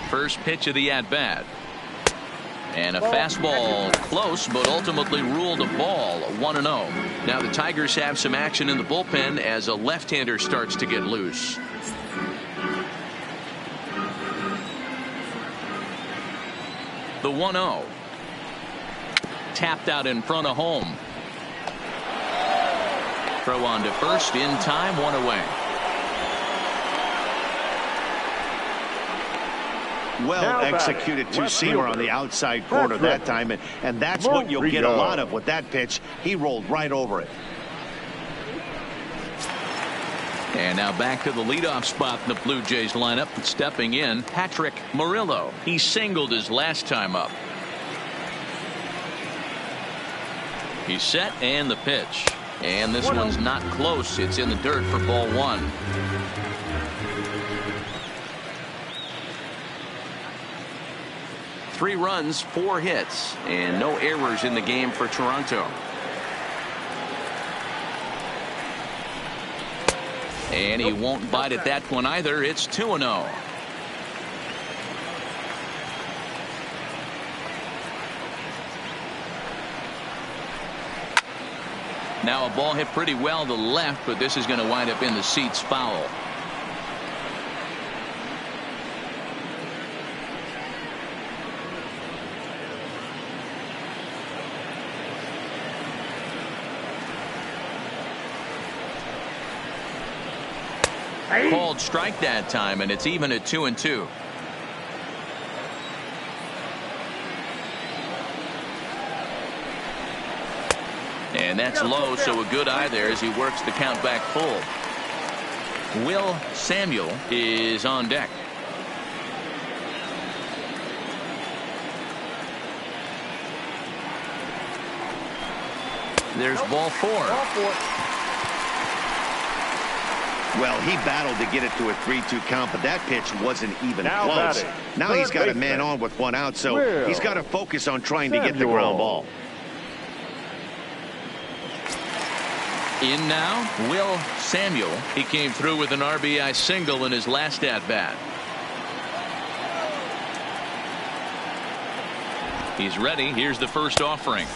First pitch of the at-bat. And a fastball close, but ultimately ruled a ball. 1-0. Now the Tigers have some action in the bullpen as a left-hander starts to get loose. The 1-0. Tapped out in front of home. Throw on to first in time, 1 away. Well executed two-seamer on the outside corner that time, and that's what you'll get a lot of with that pitch. He rolled right over it. And now back to the leadoff spot in the Blue Jays lineup. Stepping in, Patrick Murillo. He singled his last time up. He's set, and the pitch. And this one's not close. It's in the dirt for ball 1. Three runs, 4 hits, and no errors in the game for Toronto. And he won't bite at that one either. It's 2-0. Now a ball hit pretty well to left, but this is going to wind up in the seats foul. Called strike that time, and it's even at 2-2. And that's low, so a good eye there as he works the count back full. Will Samuel is on deck. There's ball 4. Well, he battled to get it to a 3-2 count, but that pitch wasn't even close. Now he's got a man on with 1 out, so he's got to focus on trying to get the ground ball. In now, Will Samuel. He came through with an RBI single in his last at bat. He's ready. Here's the first offering.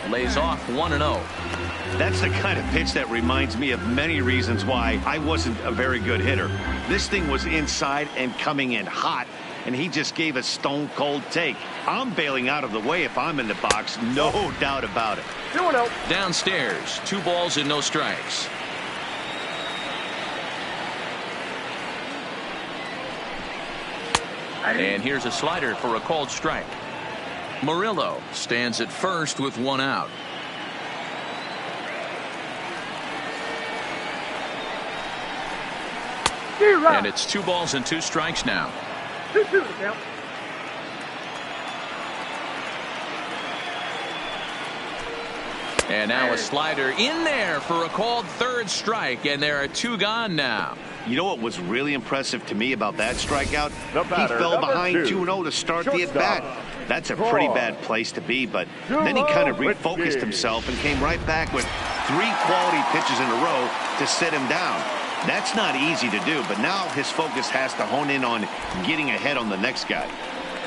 Lays off 1-0. That's the kind of pitch that reminds me of many reasons why I wasn't a very good hitter. This thing was inside and coming in hot, and he just gave a stone cold take. I'm bailing out of the way if I'm in the box, no doubt about it. 2-0. Downstairs, 2 balls and no strikes. And here's a slider for a called strike. Murillo stands at first with 1 out. And it's 2 balls and 2 strikes now. 2-2 now. And now a slider in there for a called third strike, and there are 2 gone now. You know what was really impressive to me about that strikeout? Batter, He fell behind 2. 2-0 to start the at-bat. That's a pretty bad place to be, but then he kind of refocused himself and came right back with 3 quality pitches in a row to sit him down. That's not easy to do, but now his focus has to hone in on getting ahead on the next guy.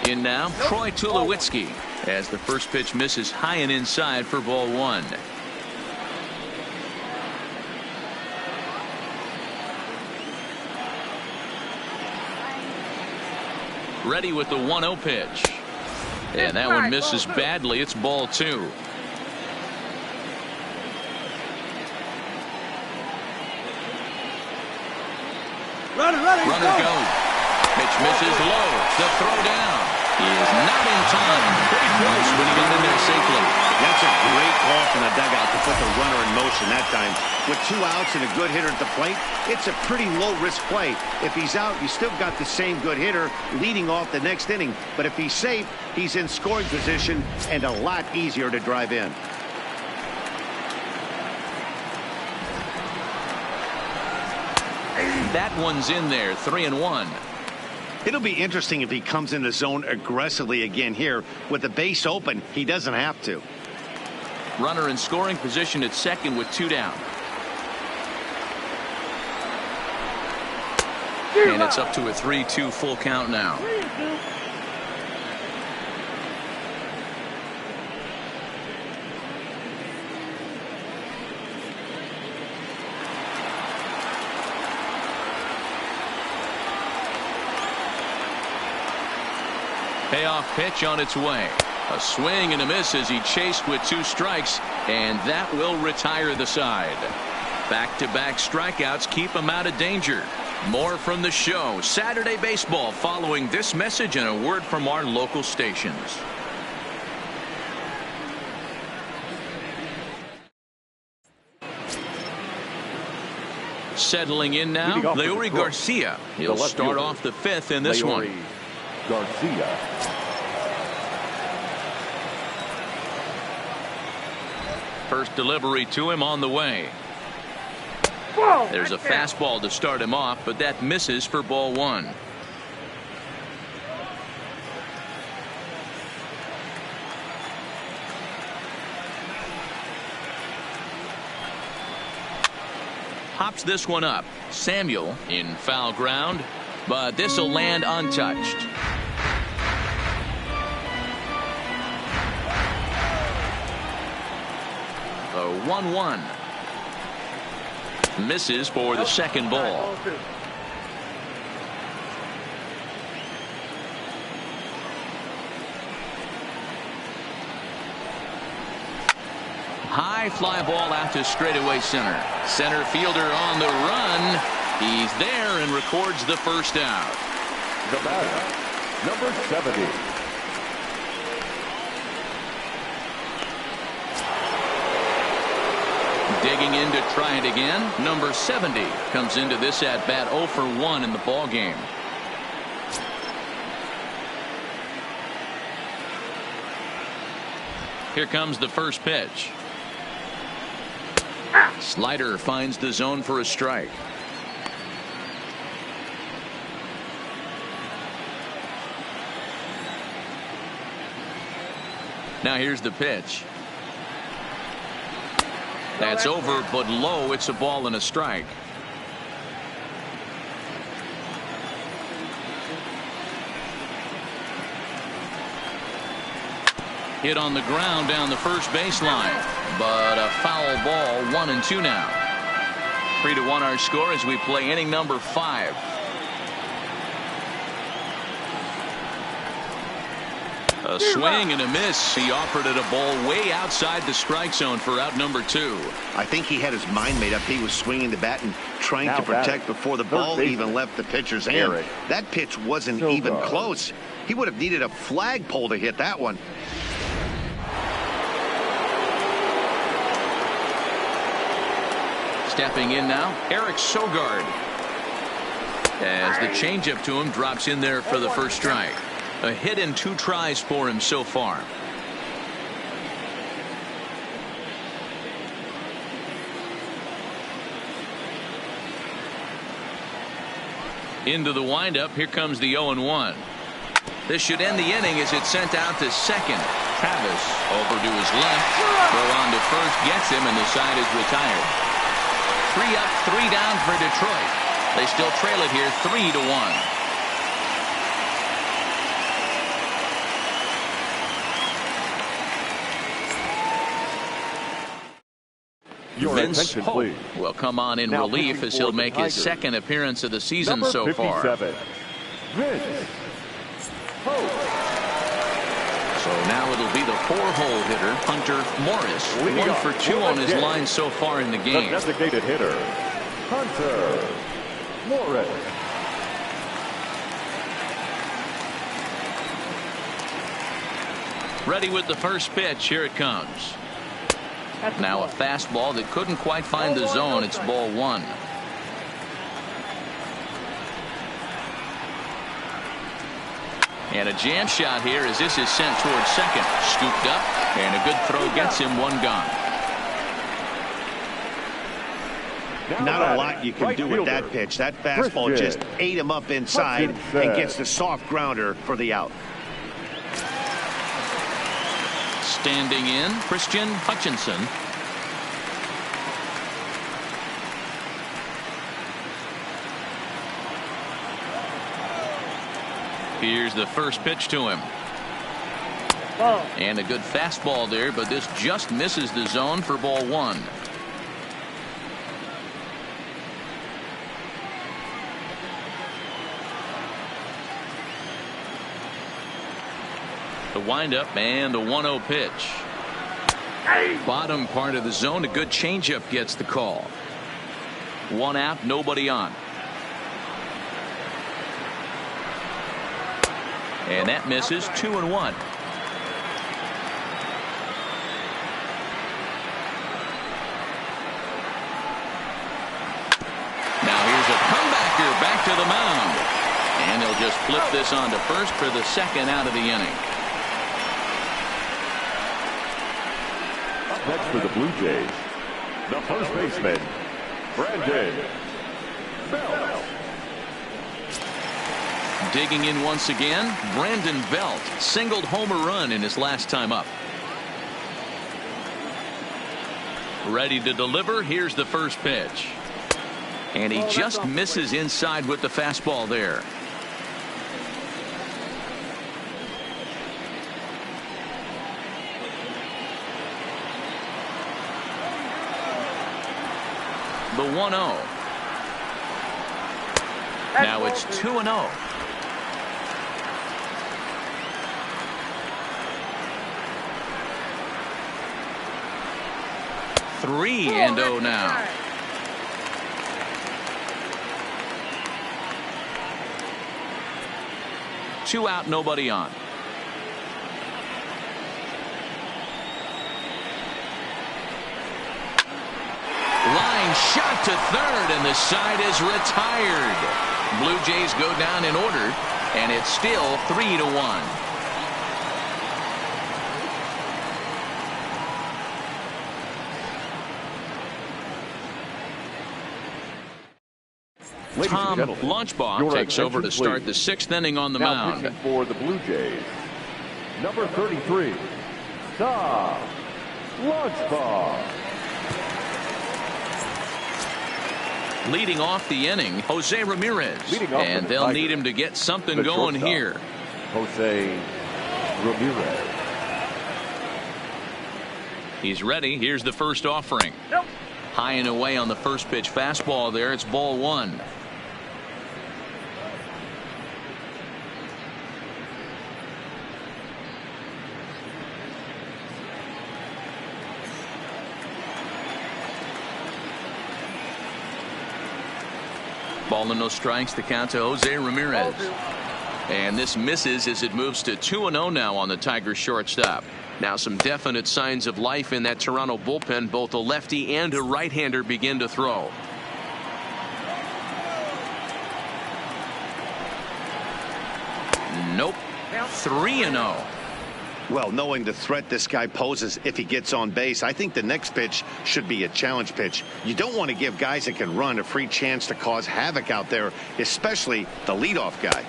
In now, Troy Tulowitzki, as the first pitch misses high and inside for ball 1. Ready with the 1-0 pitch. And that one misses badly. It's ball 2. Runner goes. Pitch misses low. The throw down. He is not in time. Pretty close when he got in there safely. That's a great call from the dugout to put the runner in motion that time. With 2 outs and a good hitter at the plate, it's a pretty low-risk play. If he's out, you still got the same good hitter leading off the next inning. But if he's safe, he's in scoring position and a lot easier to drive in. That one's in there, 3-1. It'll be interesting if he comes in the zone aggressively again here. With the base open, he doesn't have to. Runner in scoring position at second with 2 down. And it's up to a 3-2 full count now. Payoff pitch on its way. A swing and a miss as he chased with 2 strikes, and that will retire the side. Back-to-back strikeouts keep him out of danger. More from the show. Saturday Baseball following this message and a word from our local stations. Settling in now, Leury Garcia. He'll start off the 5th in this one. Garcia. First delivery to him on the way. There's a fastball to start him off, but that misses for ball 1. Hops this one up. Samuel in foul ground, but this will land untouched. A 1-1. Misses for the second ball. High fly ball out to straightaway center. Center fielder on the run. He's there and records the first out. The batter, number 70. Digging in to try it again. Number 70 comes into this at bat 0 for 1 in the ball game. Here comes the first pitch. Slider finds the zone for a strike. Now here's the pitch. That's over, but low. It's a ball and a strike. Hit on the ground down the first baseline, but a foul ball. 1-2 now. 3-1 our score as we play inning number 5. A swing and a miss. He offered it a ball way outside the strike zone for out number 2. I think he had his mind made up. He was swinging the bat and trying to protect before the ball even left the pitcher's hand. That pitch wasn't even close. He would have needed a flagpole to hit that one. Stepping in now, Eric Sogard. As the changeup to him drops in there for the first strike. A hit and 2 tries for him so far. Into the windup. Here comes the 0-1. This should end the inning as it's sent out to second. Travis over to his left. Throw on to first gets him, and the side is retired. 3 up, 3 down for Detroit. They still trail it here 3-1. Vince Hope will come on in relief as he'll make his second appearance of the season so far. Vince Hope. So now it'll be the 4-hole hitter, Hunter Morris. 1 for 2 on his line so far in the game. The designated hitter, Hunter Morris. Ready with the first pitch. Here it comes. Now a fastball that couldn't quite find the zone. It's ball 1. And a jam shot here as this is sent towards second. Scooped up, and a good throw gets him 1 gone. Not a lot you can do with that pitch. That fastball just ate him up inside and gets the soft grounder for the out. Standing in, Christian Hutchinson. Here's the first pitch to him. And a good fastball there, but this just misses the zone for ball 1. The windup and the 1-0 pitch. Bottom part of the zone. A good changeup gets the call. 1 out, nobody on. And that misses. 2-1. Now here's a comebacker back to the mound. And they'll just flip this on to first for the second out of the inning. Up next for the Blue Jays, the first baseman, Brandon Belt. Digging in once again, Brandon Belt singled home a run in his last time up. Ready to deliver. Here's the first pitch. And he just misses inside with the fastball there. The 1-0. Now it's 2-0. Three and 0 now. Two out, nobody on. Line shot to third, and the side is retired. Blue Jays go down in order, and it's still 3-1. Tom Launchbaugh takes over to start the 6th inning on the mound. For the Blue Jays, number 33, Tom Launchbaugh. Leading off the inning, Jose Ramirez. And they'll need him to get something going here. Jose Ramirez. He's ready. Here's the first offering. High and away on the first pitch fastball there. It's ball one. Ball and no strikes. The count to Jose Ramirez. And this misses as it moves to 2-0 now on the Tigers shortstop. Now some definite signs of life in that Toronto bullpen. Both a lefty and a right-hander begin to throw. Nope. 3-0. Well, knowing the threat this guy poses if he gets on base, I think the next pitch should be a challenge pitch. You don't want to give guys that can run a free chance to cause havoc out there, especially the leadoff guy.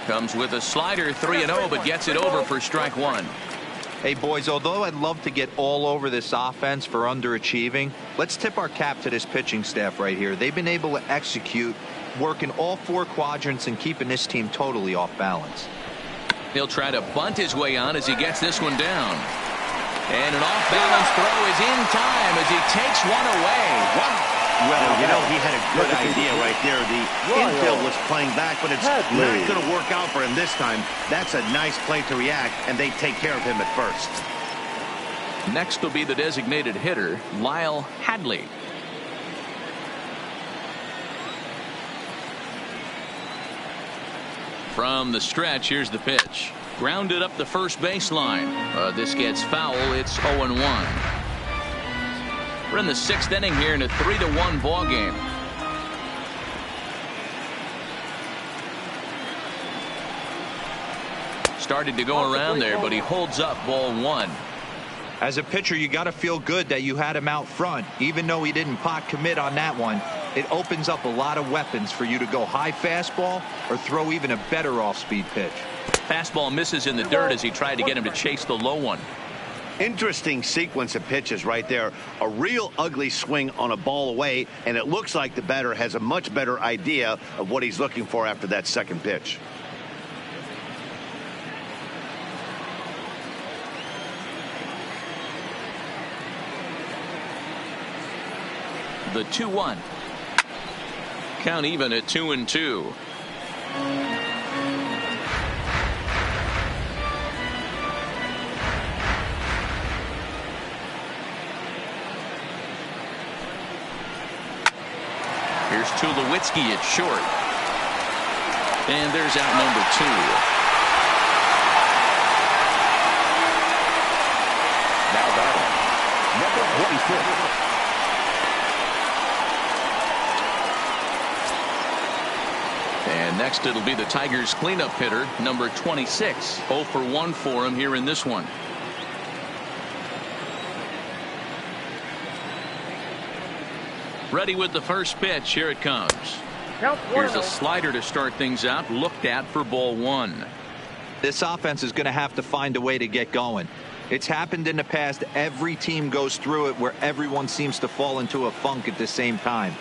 Comes with a slider, 3-0, but gets it over for strike one. Hey, boys, although I'd love to get all over this offense for underachieving, let's tip our cap to this pitching staff right here. They've been able to execute, working all four quadrants and keeping this team totally off balance. He'll try to bunt his way on as he gets this one down. And an off-balance throw is in time as he takes one away. Wow. Well, you know, he had a good idea right there. The infield was playing back, but it's not going to work out for him this time. That's a nice play to react, and they take care of him at first. Next will be the designated hitter, Lyle Hadley. From the stretch, here's the pitch. Grounded up the first baseline. This gets foul. It's 0-1. We're in the sixth inning here in a 3-1 ball game. Started to go around there, but he holds up ball one. As a pitcher, you got to feel good that you had him out front. Even though he didn't pot commit on that one, it opens up a lot of weapons for you to go high fastball or throw even a better off-speed pitch. Fastball misses in the dirt as he tried to get him to chase the low one. Interesting sequence of pitches right there. A real ugly swing on a ball away, and it looks like the batter has a much better idea of what he's looking for after that second pitch. The 2-1. Count even at 2-2. Here's Tulowitzki at short. And there's out number 2. Now batting, number 26. And next it'll be the Tigers cleanup hitter, number 26. 0 for 1 for him here in this one. Ready with the first pitch. Here it comes. Here's a slider to start things out. Looked at for ball one. This offense is going to have to find a way to get going. It's happened in the past. Every team goes through it where everyone seems to fall into a funk at the same time.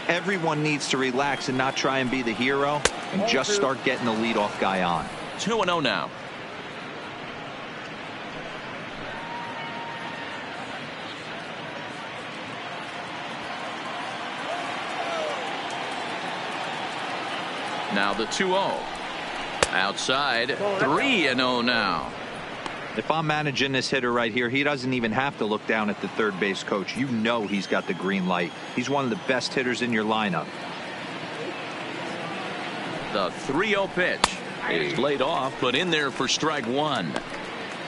Everyone needs to relax and not try and be the hero and just start getting the leadoff guy on. 2-0 now. Now the 2-0. Outside. 3-0 now. If I'm managing this hitter right here, he doesn't even have to look down at the third base coach. You know he's got the green light. He's one of the best hitters in your lineup. The 3-0 pitch is laid off, but in there for strike one.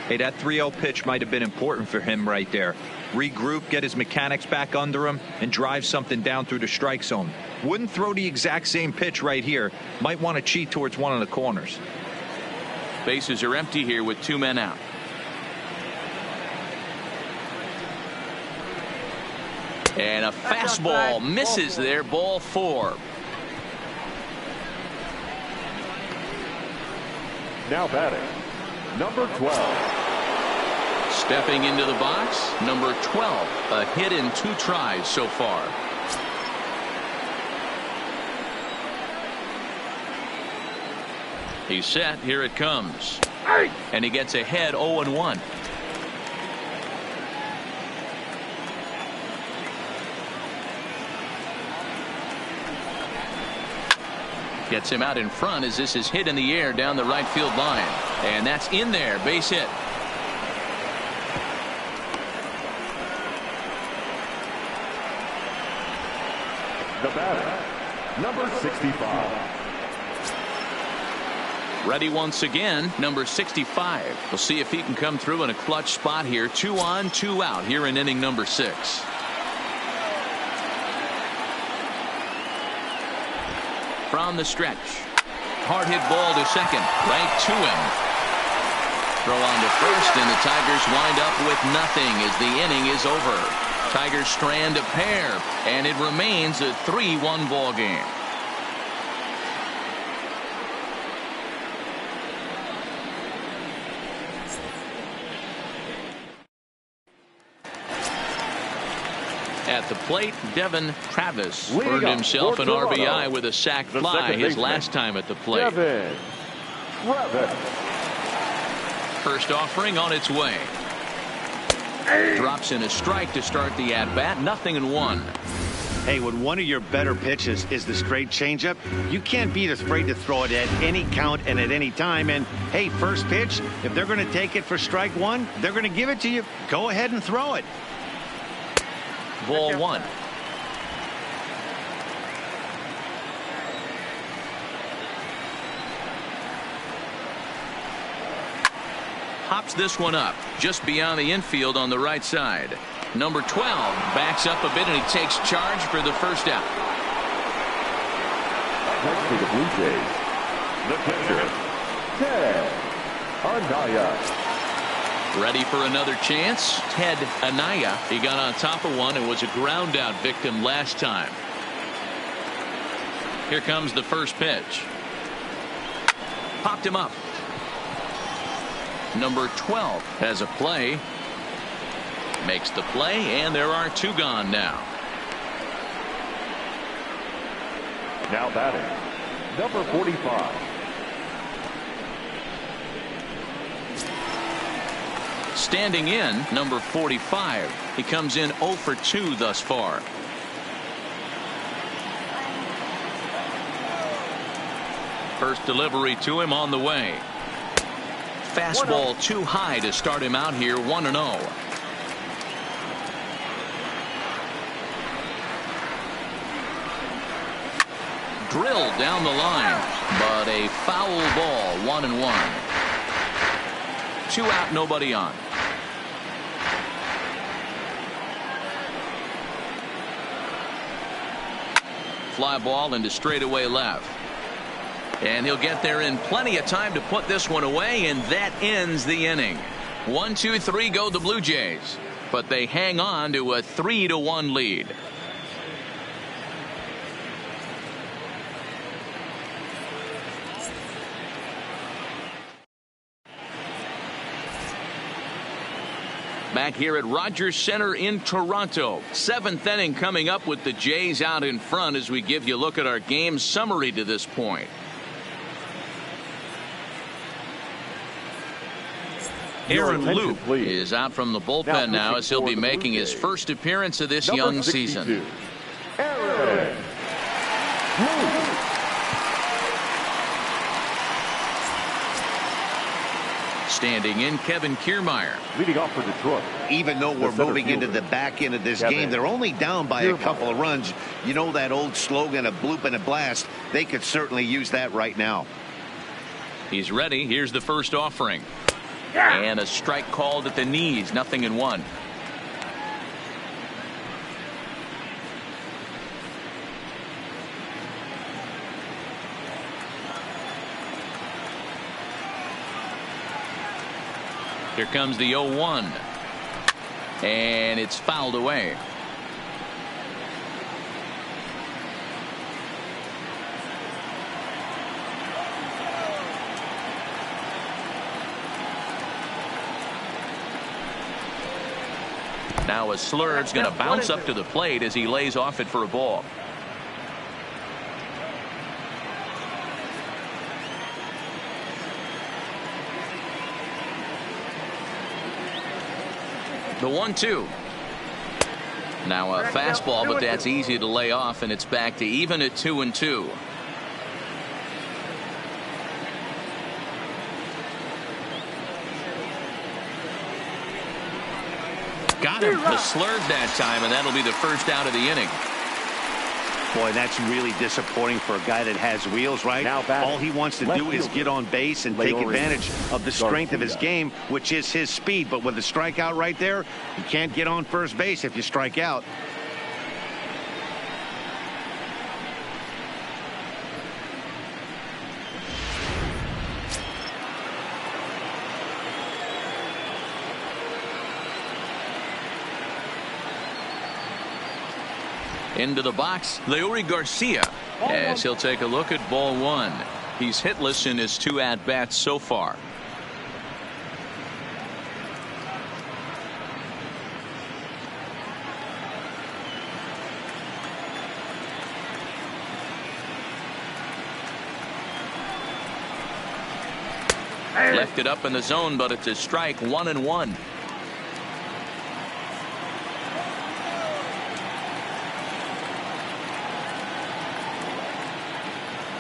Hey, that 3-0 pitch might have been important for him right there. Regroup, get his mechanics back under him, and drive something down through the strike zone. Wouldn't throw the exact same pitch right here. Might want to cheat towards one of the corners. Bases are empty here with 2 men out. And a fastball misses there. Ball 4. Now batting, number 12. Stepping into the box, number 12. A hit in 2 tries so far. He's set. Here it comes. And he gets ahead 0-1. Gets him out in front as this is hit in the air down the right field line. And that's in there. Base hit. The batter, number 65. Ready once again, number 65. We'll see if he can come through in a clutch spot here. 2 on, 2 out here in inning number 6. From the stretch. Hard hit ball to second. Right to him. Throw on to first, and the Tigers wind up with nothing as the inning is over. Tigers strand a pair, and it remains a 3-1 ball game. At the plate, Devin Travis earned himself an RBI with a sac fly his last time at the plate. Devin Travis. First offering on its way. Drops in a strike to start the at-bat. 0-1. Hey, when one of your better pitches is the straight changeup, you can't be afraid to throw it at any count and at any time. And hey, first pitch, if they're going to take it for strike one, they're going to give it to you. Go ahead and throw it. Ball 1. Hops this one up just beyond the infield on the right side. Number 12 backs up a bit, and he takes charge for the first out. Next for the Blue Jays, the pitcher, Ted Anaya. Ready for another chance. Ted Anaya. He got on top of one and was a ground out victim last time. Here comes the first pitch. Popped him up. Number 12 has a play. Makes the play, and there are 2 gone now. Now batting, number 45. Standing in, number 45. He comes in 0 for 2 thus far. First delivery to him on the way. Fastball too high to start him out here. 1-0. Drilled down the line, but a foul ball. 1-1. 2 out, nobody on. Fly ball into straightaway left. And he'll get there in plenty of time to put this one away, and that ends the inning. 1-2-3 go the Blue Jays, but they hang on to a 3-1 lead. Back here at Rogers Center in Toronto. 7th inning coming up with the Jays out in front as we give you a look at our game summary to this point. Aaron Luke is out from the bullpen now as he'll be making his first appearance of this young season. Aaron Luke. Standing in, Kevin Kiermaier. Leading off for Detroit. Even though we're moving into the back end of this game, they're only down by a couple of runs. You know that old slogan, a bloop and a blast. They could certainly use that right now. He's ready. Here's the first offering. And a strike called at the knees. 0-1. Here comes the 0-1. And it's fouled away. Now a Slurve's going to bounce up to the plate as he lays off it for a ball. The 1-2. Now a fastball, but that's easy to lay off, and it's back to even at 2-2. Got him to slurve that time, and that'll be the first out of the inning. Boy, that's really disappointing for a guy that has wheels, right? All he wants to do is get on base and take advantage of the strength of his game, which is his speed. But with a strikeout right there, you can't get on first base if you strike out. Into the box, Leury Garcia, as he'll take a look at ball 1. He's hitless in his 2 at-bats so far. Left it up in the zone, but it's a strike. 1-1.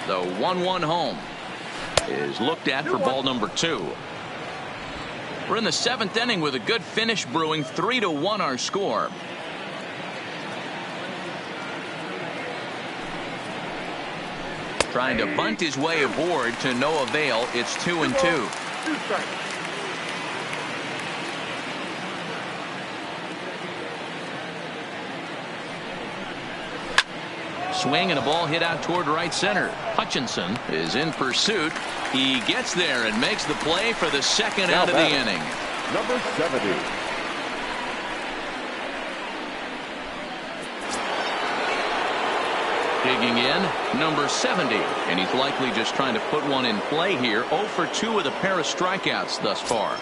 The 1-1 home is looked at for ball number 2. We're in the 7th inning with a good finish brewing. 3-1 our score. Trying to bunt his way aboard to no avail. It's 2-2. Swing and a ball hit out toward right center. Hutchinson is in pursuit. He gets there and makes the play for the second out of the inning. Number 70. Digging in, number 70, and he's likely just trying to put one in play here. 0 for 2 with a pair of strikeouts thus far.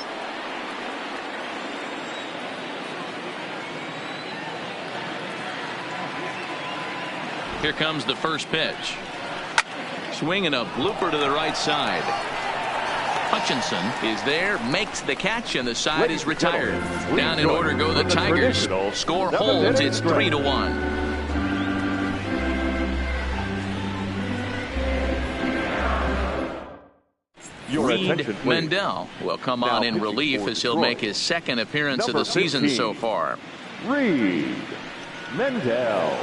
Here comes the first pitch. Swinging a blooper to the right side. Hutchinson is there, makes the catch, and the side is retired. Down in order go the Tigers. Score holds. It's 3-1. Reed Mendel will come on in relief as he'll make his second appearance of the season so far. Reed Mendel.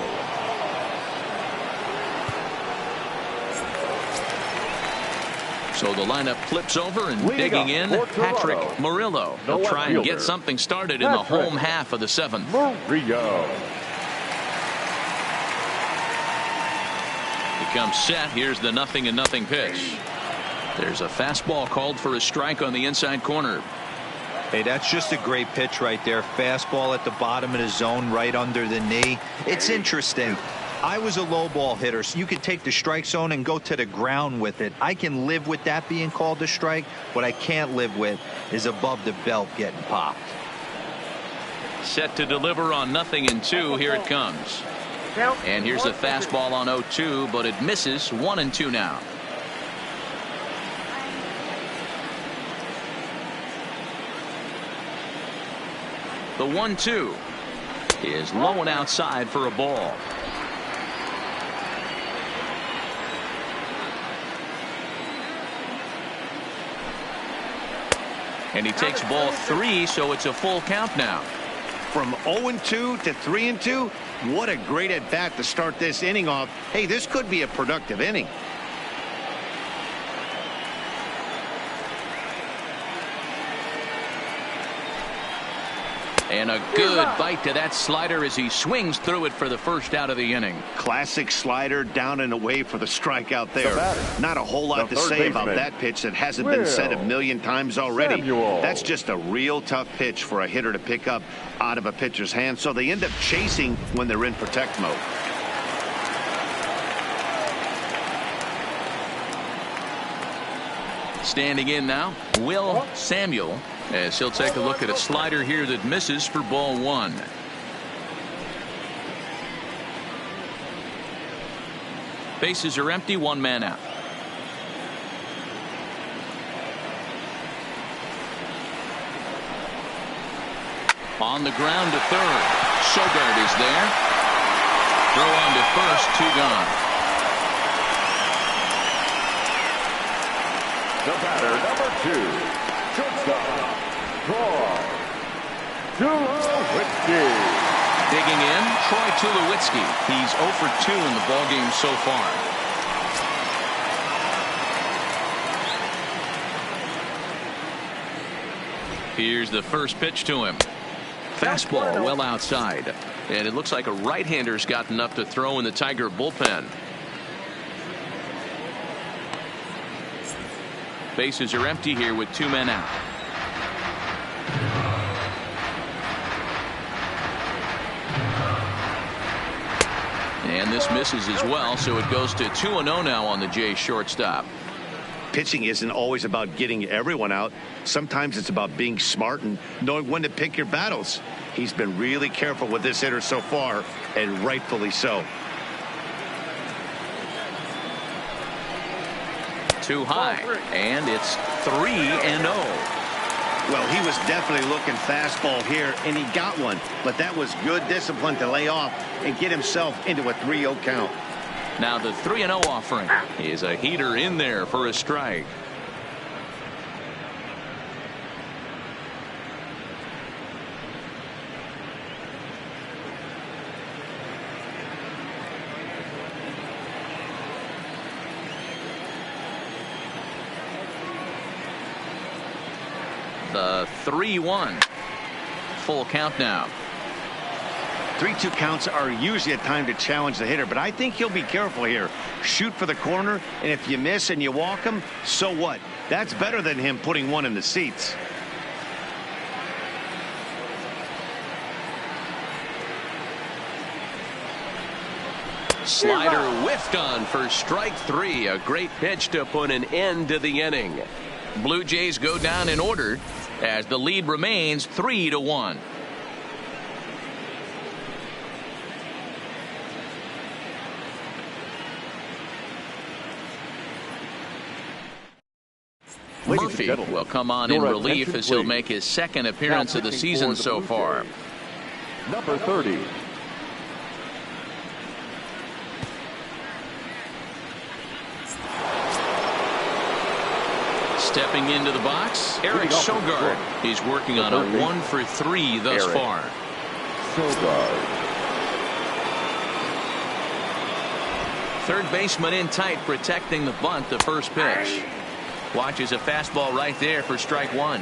So the lineup flips over, and digging in, Patrick Murillo. He'll try and get something started in the home half of the 7th. Murillo. He comes set. Here's the 0-0 pitch. There's a fastball called for a strike on the inside corner. Hey, that's just a great pitch right there. Fastball at the bottom of the zone, right under the knee. It's interesting. I was a low ball hitter, so you could take the strike zone and go to the ground with it. I can live with that being called a strike. What I can't live with is above the belt getting popped. Set to deliver on 0-2. Here it comes. And here's a fastball on 0-2, but it misses. 1-2 now. The 1-2 is low and outside for a ball. And he takes ball 3, so it's a full count now. From 0-2 to 3-2, what a great at bat to start this inning off. Hey, this could be a productive inning. And a good bite to that slider as he swings through it for the first out of the inning. Classic slider, down and away for the strikeout there. Not a whole lot to say about that pitch that hasn't been said a million times already. That's just a real tough pitch for a hitter to pick up out of a pitcher's hand, so they end up chasing when they're in protect mode. Standing in now, Will Samuel, as he'll take a look at a slider here that misses for ball 1. Bases are empty, 1 man out. On the ground to third. Sogard is there. Throw on to first, 2 gone. The batter, number 2, shortstop, Troy Tulowitzki. Digging in, Troy Tulowitzki. He's 0 for 2 in the ballgame so far. Here's the first pitch to him. Fastball well outside. And it looks like a right-hander's got enough to throw in the Tiger bullpen. Bases are empty here with 2 men out. And this misses as well, so it goes to 2-0 now on the Jays shortstop. Pitching isn't always about getting everyone out. Sometimes it's about being smart and knowing when to pick your battles. He's been really careful with this hitter so far, and rightfully so. Too high, and it's 3-0. Well, he was definitely looking fastball here, and he got one. But that was good discipline to lay off and get himself into a 3-0 count. Now the 3-0 offering is a heater in there for a strike. The 3-1. Full count now. 3-2 counts are usually a time to challenge the hitter, but I think he'll be careful here. Shoot for the corner, and if you miss and you walk him, so what? That's better than him putting one in the seats. Slider whiffed on for strike 3. A great pitch to put an end to the inning. Blue Jays go down in order as the lead remains 3-1. Murphy will come on in relief as he'll make his second appearance of the season so far. Number 30. Stepping into the box, Eric Sogard. He's working on a 1 for 3 thus far. Sogard. Third baseman in tight, protecting the bunt. The first pitch. Watches a fastball right there for strike 1.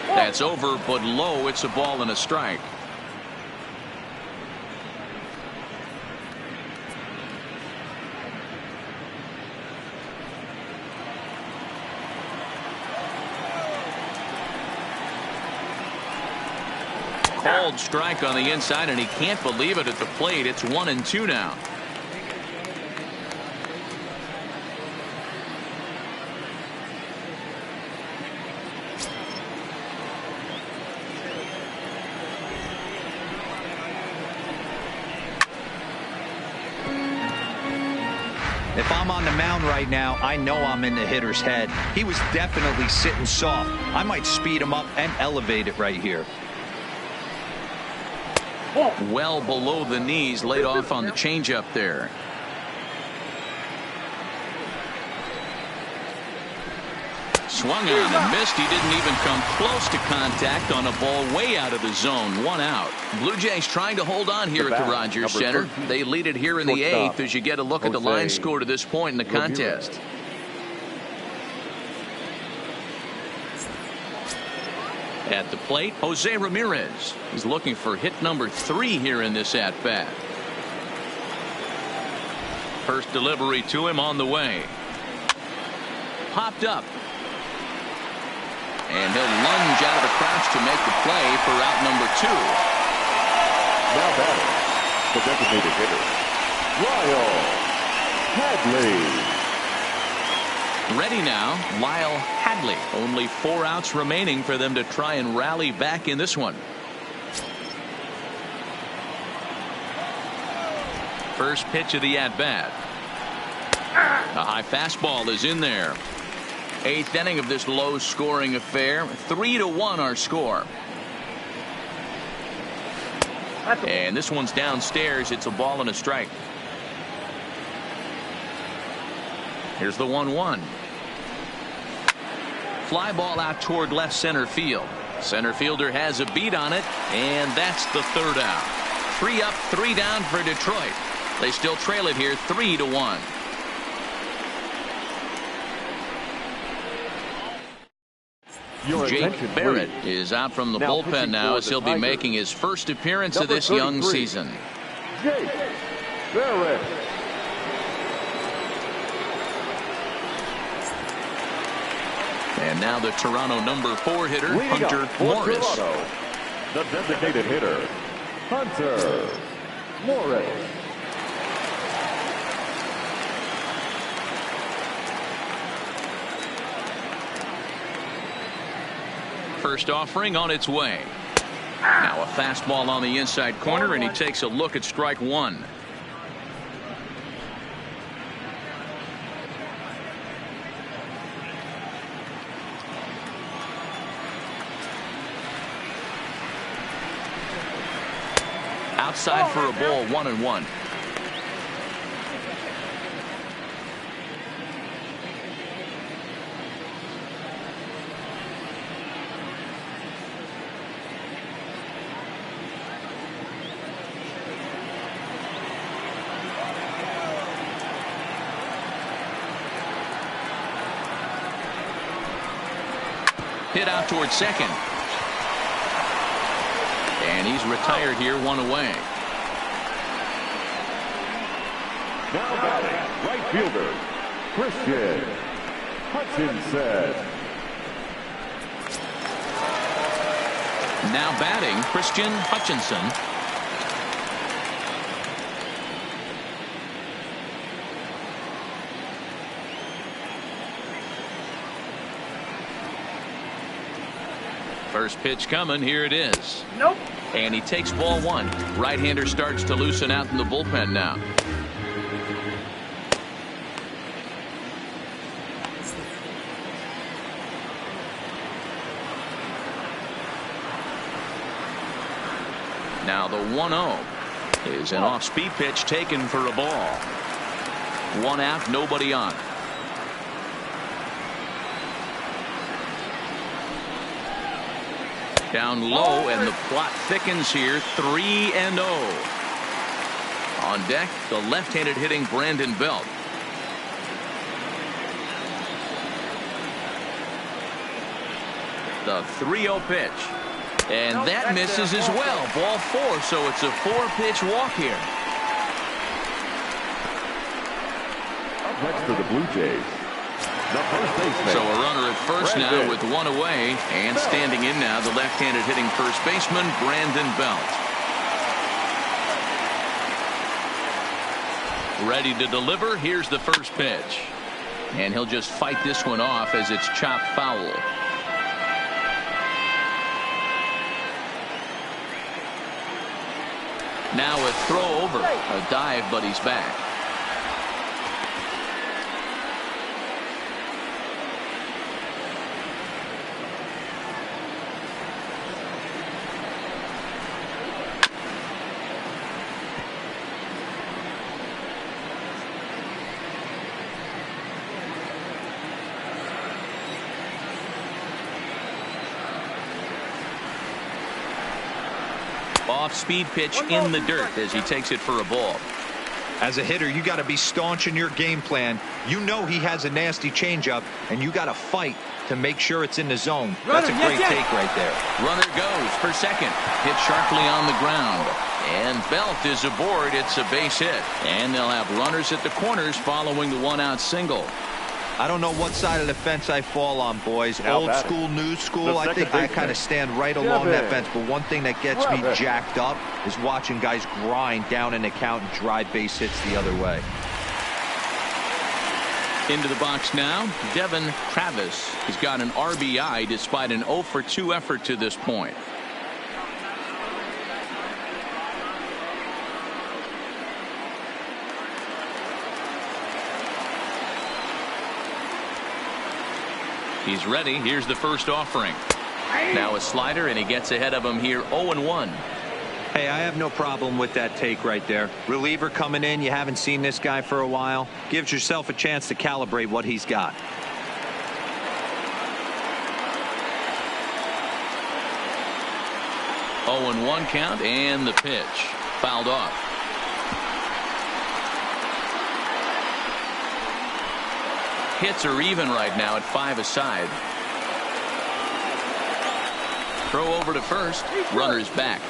That's over, but low. It's a ball and a strike. Called strike on the inside, and he can't believe it at the plate. It's 1-2 now. If I'm on the mound right now, I know I'm in the hitter's head. He was definitely sitting soft. I might speed him up and elevate it right here. Well below the knees, laid off on the changeup there. Swung on and missed. He didn't even come close to contact on a ball way out of the zone. 1 out. Blue Jays trying to hold on here at the Rogers Center. They lead it here in the 8th as you get a look at the line score to this point in the contest. At the plate, Jose Ramirez. He's looking for hit number 3 here in this at-bat. First delivery to him on the way. Popped up. And he'll lunge out of the crouch to make the play for out number 2. Now batting, the designated hitter, Lyle Hadley. Ready now, Lyle Hadley. Only 4 outs remaining for them to try and rally back in this one. First pitch of the at-bat. A high fastball is in there. Eighth inning of this low-scoring affair. 3-1 our score. And this one's downstairs. It's a ball and a strike. Here's the 1-1. Fly ball out toward left center field. Center fielder has a beat on it, and that's the third out. 3 up, 3 down for Detroit. They still trail it here 3-1. Jake Barrett is out from the bullpen now as he'll be making his first appearance of this young season. Jake Barrett. And now the Toronto number 4 hitter, Leading Hunter Morris. Toronto, the designated hitter, Hunter Morris. First offering on its way. Now a fastball on the inside corner, and he takes a look at strike 1. Outside for a ball, 1-1. Hit out towards second. And he's retired here, 1 away. Now batting, right fielder, Christian Hutchinson. Now batting, Christian Hutchinson. First pitch coming. Here it is. Nope. And he takes ball 1. Right-hander starts to loosen out in the bullpen now. Now the 1-0 is an off-speed pitch taken for a ball. 1 out, nobody on. Down low, and the plot thickens here. 3-0. On deck, the left-handed hitting Brandon Belt. The 3-0 pitch. And that misses as well. Ball 4, so it's a 4-pitch walk here. Up next for the Blue Jays, the first baseman. So a runner at first now with 1 away, and standing in now the left-handed hitting first baseman Brandon Belt. Ready to deliver. Here's the first pitch, and he'll just fight this one off as it's chopped foul. Now a throw over, a dive, but he's back. Off-speed pitch in the dirt as he takes it for a ball. As a hitter, you got to be staunch in your game plan. You know he has a nasty changeup, and you got to fight to make sure it's in the zone. That's a great take right there. Runner goes for second. Hit sharply on the ground. And Belt is aboard. It's a base hit. And they'll have runners at the corners following the 1-out single. I don't know what side of the fence I fall on, boys. Old school, new school. I think I kind of stand right along that fence. But one thing that gets me jacked up is watching guys grind down an account and drive base hits the other way. Into the box now, Devin Travis. He's got an RBI despite an 0-for-2 effort to this point. He's ready. Here's the first offering. Now a slider, and he gets ahead of him here 0-1. Hey, I have no problem with that take right there. Reliever coming in. You haven't seen this guy for a while. Gives yourself a chance to calibrate what he's got. Oh, 0-1 count, and the pitch fouled off. Hits are even right now at 5 aside. Throw over to first. Runner's back.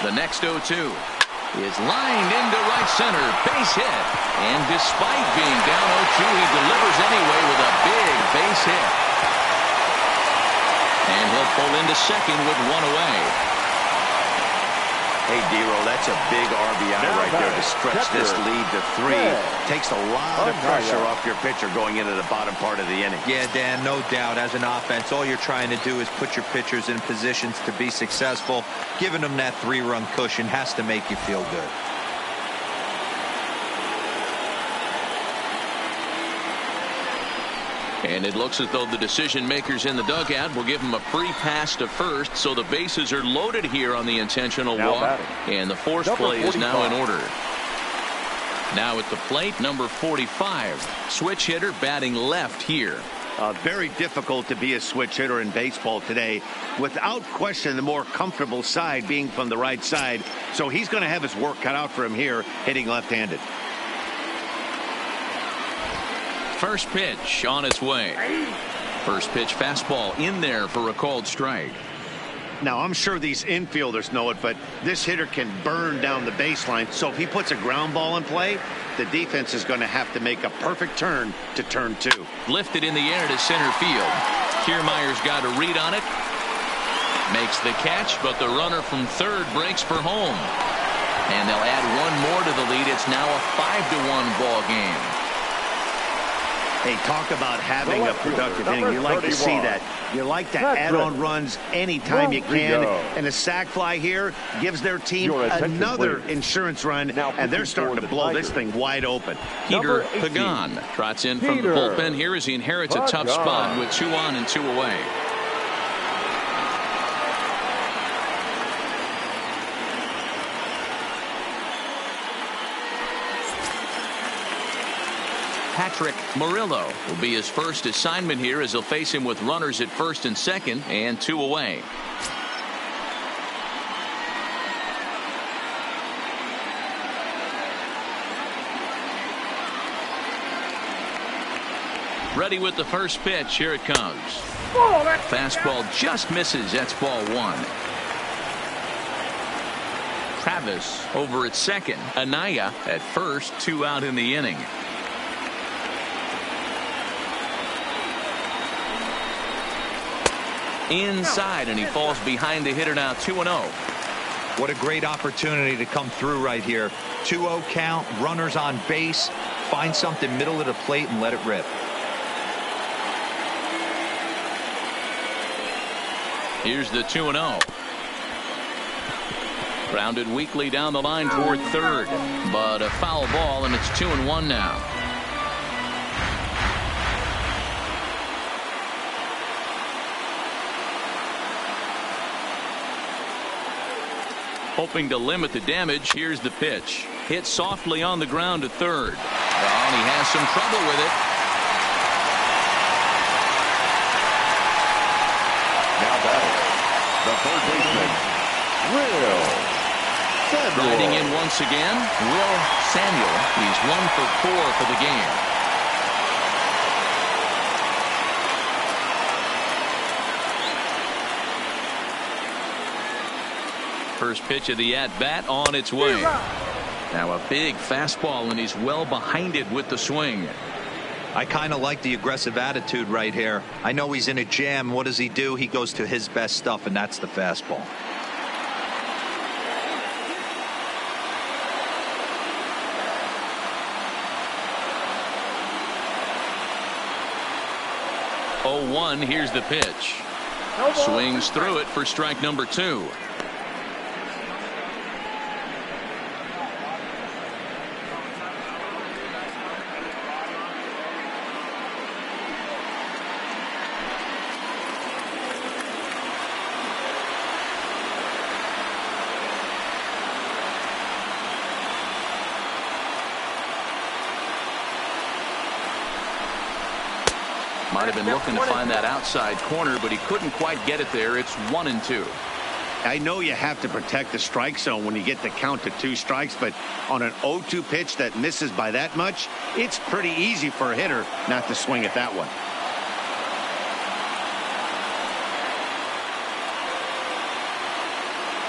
The next 0-2 is lined into right center. Base hit. And despite being down 0-2, he delivers anyway with a big base hit. And he'll pull into second with 1 away. Hey, D-Roll, that's a big RBI right there to stretch this lead to 3. Takes a lot of pressure off your pitcher going into the bottom part of the inning. Yeah, Dan, no doubt. As an offense, all you're trying to do is put your pitchers in positions to be successful. Giving them that 3-run cushion has to make you feel good. And it looks as though the decision makers in the dugout will give him a free pass to first, so the bases are loaded here on the intentional walk, and the force play is now in order. Now at the plate, number 45, switch hitter, batting left here. Very difficult to be a switch hitter in baseball today. Without question, the more comfortable side being from the right side, so he's going to have his work cut out for him here hitting left-handed. First pitch on its way. First pitch fastball in there for a called strike. Now, I'm sure these infielders know it, but this hitter can burn down the baseline. So if he puts a ground ball in play, the defense is going to have to make a perfect turn to turn 2. Lifted in the air to center field. Kiermaier's got a read on it. Makes the catch, but the runner from third breaks for home. And they'll add one more to the lead. It's now a 5-1 ball game. Hey, talk about having a productive inning. You like to see that. You like to add on runs anytime you can. And a sac fly here gives their team another insurance run, and they're starting to blow this thing wide open. Peter Pagan trots in from the bullpen here as he inherits a tough spot with 2 on and 2 away. Patrick Murillo will be his first assignment here as he'll face him with runners at first and second and 2 away. Ready with the first pitch. Here it comes. Fastball just misses. That's ball 1. Travis over at second. Anaya at first. 2 out in the inning. Inside, and he falls behind the hitter now. 2-0. What a great opportunity to come through right here. 2-0 count, runners on base. Find something middle of the plate and let it rip. Here's the 2-0. Grounded weakly down the line toward third, but a foul ball, and it's 2-1 now. Hoping to limit the damage. Here's the pitch. Hit softly on the ground to third. And he has some trouble with it. Now batting, the third baseman, Will Samuel. Riding in once again, Will Samuel. He's 1 for 4 for the game. First pitch of the at-bat on its way. Now a big fastball, and he's well behind it with the swing. I kind of like the aggressive attitude right here. I know he's in a jam. What does he do? He goes to his best stuff, and that's the fastball. Oh, 1. Here's the pitch. Swings through it for strike number 2. Might have been looking to find that outside corner, but he couldn't quite get it there. It's 1-2. I know you have to protect the strike zone when you get the count to 2 strikes, but on an 0-2 pitch that misses by that much, it's pretty easy for a hitter not to swing at that one.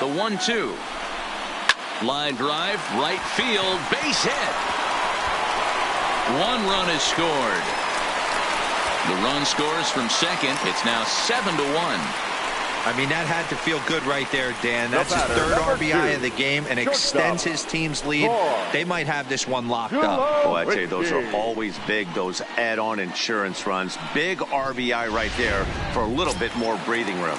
The 1-2. Line drive, right field, base hit. 1 run is scored. The run scores from second. It's now 7-1. I mean, that had to feel good right there, Dan. That's his 3rd RBI of the game and extends his team's lead. They might have this one locked up. Boy, I tell you, those are always big, those add-on insurance runs. Big RBI right there for a little bit more breathing room.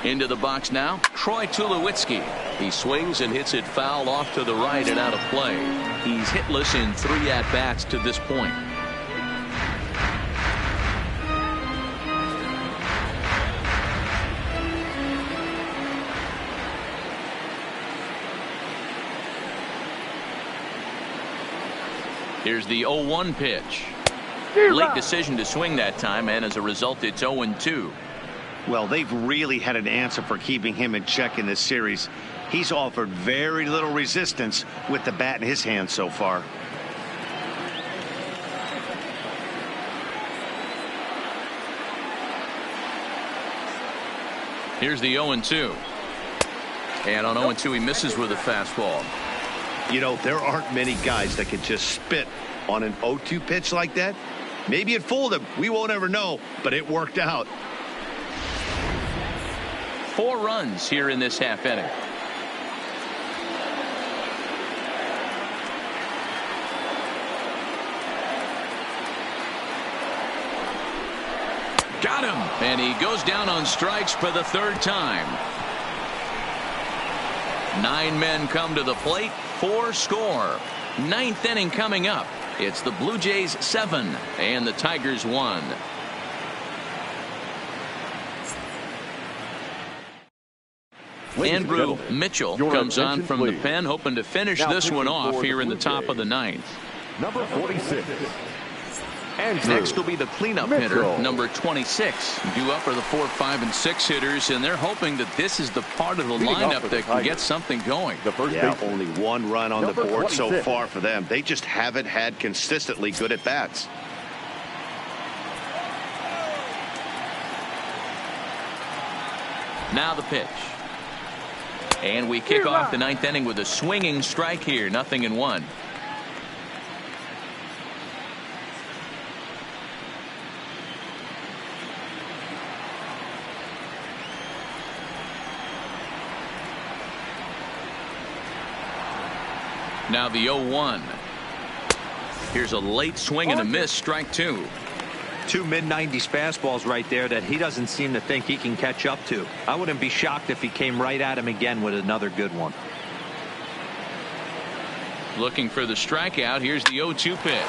Into the box now, Troy Tulowitzki. He swings and hits it foul off to the right and out of play. He's hitless in 3 at-bats to this point. Here's the 0-1 pitch. Late decision to swing that time, and as a result, it's 0-2. Well, they've really had an answer for keeping him in check in this series. He's offered very little resistance with the bat in his hand so far. Here's the 0-2. And on 0-2, he misses with a fastball. You know, there aren't many guys that can just spit on an 0-2 pitch like that. Maybe it fooled him. We won't ever know, but it worked out. 4 runs here in this half inning. Got him, and he goes down on strikes for the 3rd time. 9 men come to the plate, 4 score. 9th inning coming up. It's the Blue Jays 7 and the Tigers 1. Andrew Mitchell comes on from the pen, hoping to finish this one off here in the top of the 9th. Number 46. Next will be the cleanup hitter, number 26. Due up are the 4, 5, and 6 hitters, and they're hoping that this is the part of the lineup that can get something going. Yeah, only 1 run on the board so far for them. They just haven't had consistently good at bats. Now the pitch. And we kick off the 9th inning with a swinging strike here. 0-1. Now the 0-1. Here's a late swing and a miss. Strike 2. 2 mid-90s fastballs right there that he doesn't seem to think he can catch up to. I wouldn't be shocked if he came right at him again with another good one. Looking for the strikeout. Here's the 0-2 pitch.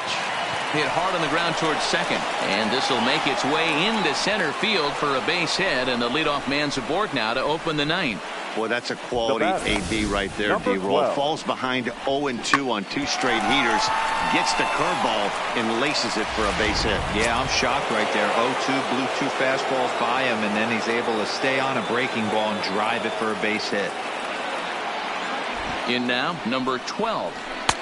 Hit hard on the ground towards second, and this will make its way into center field for a base hit, and the leadoff man's aboard now to open the 9th. Boy, that's a quality AB right there, D-Roll. Falls behind 0-2 on 2 straight heaters, gets the curveball and laces it for a base hit. Yeah, I'm shocked right there. 0-2, blew 2 fastballs by him, and then he's able to stay on a breaking ball and drive it for a base hit. In now, number 12.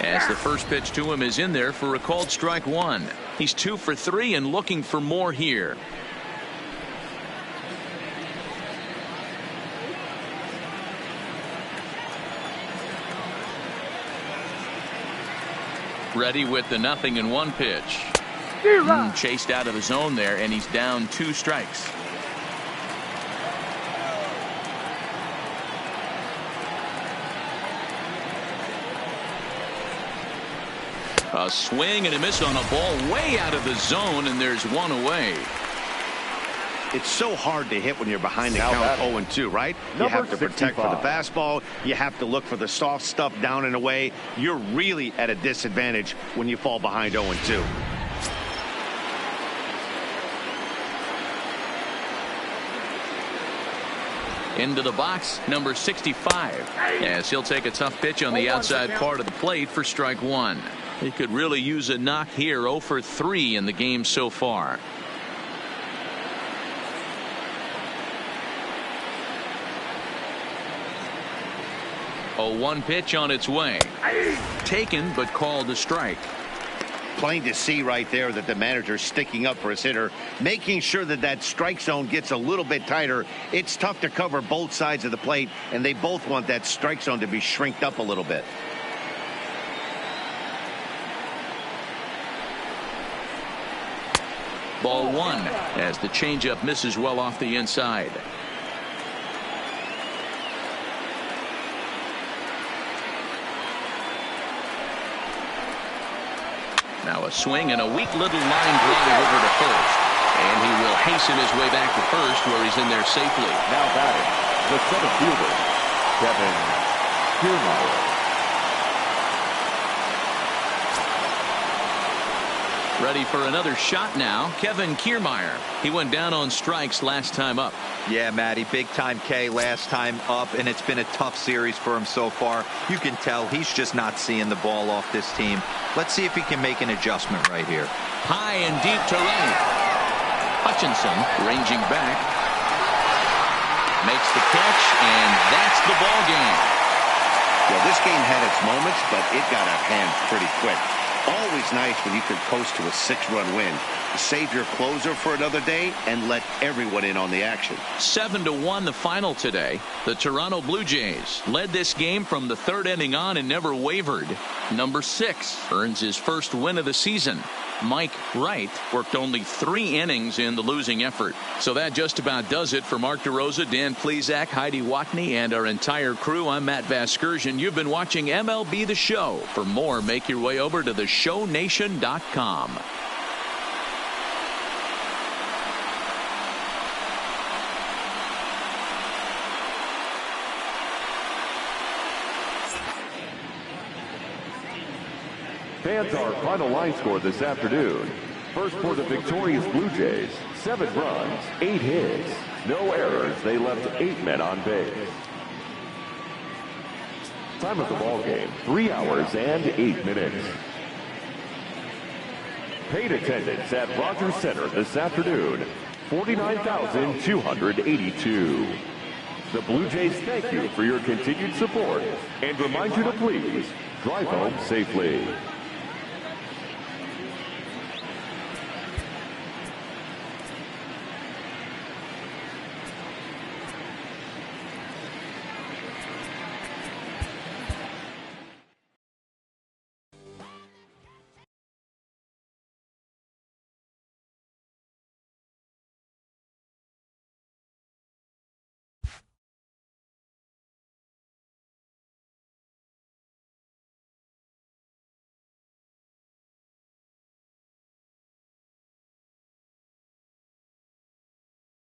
As the first pitch to him is in there for a called strike 1. He's 2 for 3 and looking for more here. Ready with the 0-1 pitch. Chased out of the zone there, and he's down 2 strikes. A swing and a miss on a ball way out of the zone, and there's 1 away. It's so hard to hit when you're behind the count 0-2, right? You have to protect for the fastball. You have to look for the soft stuff down and away. You're really at a disadvantage when you fall behind 0-2. Into the box, number 65, as he'll take a tough pitch on the outside part of the plate for strike 1. He could really use a knock here. 0 for 3 in the game so far. A 1 pitch on its way. Taken, but called a strike. Plain to see right there that the manager's sticking up for his hitter, making sure that that strike zone gets a little bit tighter. It's tough to cover both sides of the plate, and they both want that strike zone to be shrinked up a little bit. Ball 1 as the changeup misses well off the inside. Now a swing and a weak little line drive over to first. And he will hasten his way back to first, where he's in there safely. Now batting, the center fielder, Kevin Kiermaier. Ready for another shot now, Kevin Kiermaier. He went down on strikes last time up. Yeah, Matty, big time K last time up, and it's been a tough series for him so far. You can tell he's just not seeing the ball off this team. Let's see if he can make an adjustment right here. High and deep to right. Hutchinson ranging back. Makes the catch, and that's the ball game. Well, this game had its moments, but it got out of hand pretty quick. Always nice when you can coast to a 6-run win. Save your closer for another day and let everyone in on the action. 7-1 the final today. The Toronto Blue Jays led this game from the 3rd inning on and never wavered. Number 6 earns his first win of the season. Mike Wright worked only 3 innings in the losing effort. So that just about does it for Mark DeRosa, Dan Plesac, Heidi Watney, and our entire crew. I'm Matt Vasgersian. You've been watching MLB The Show. For more, make your way over to theshownation.com. Fans, our final line score this afternoon. First for the victorious Blue Jays, 7 runs, 8 hits, no errors. They left 8 men on base. Time of the ball game, 3 hours and 8 minutes. Paid attendance at Rogers Center this afternoon, 49,282. The Blue Jays thank you for your continued support and remind you to please drive home safely.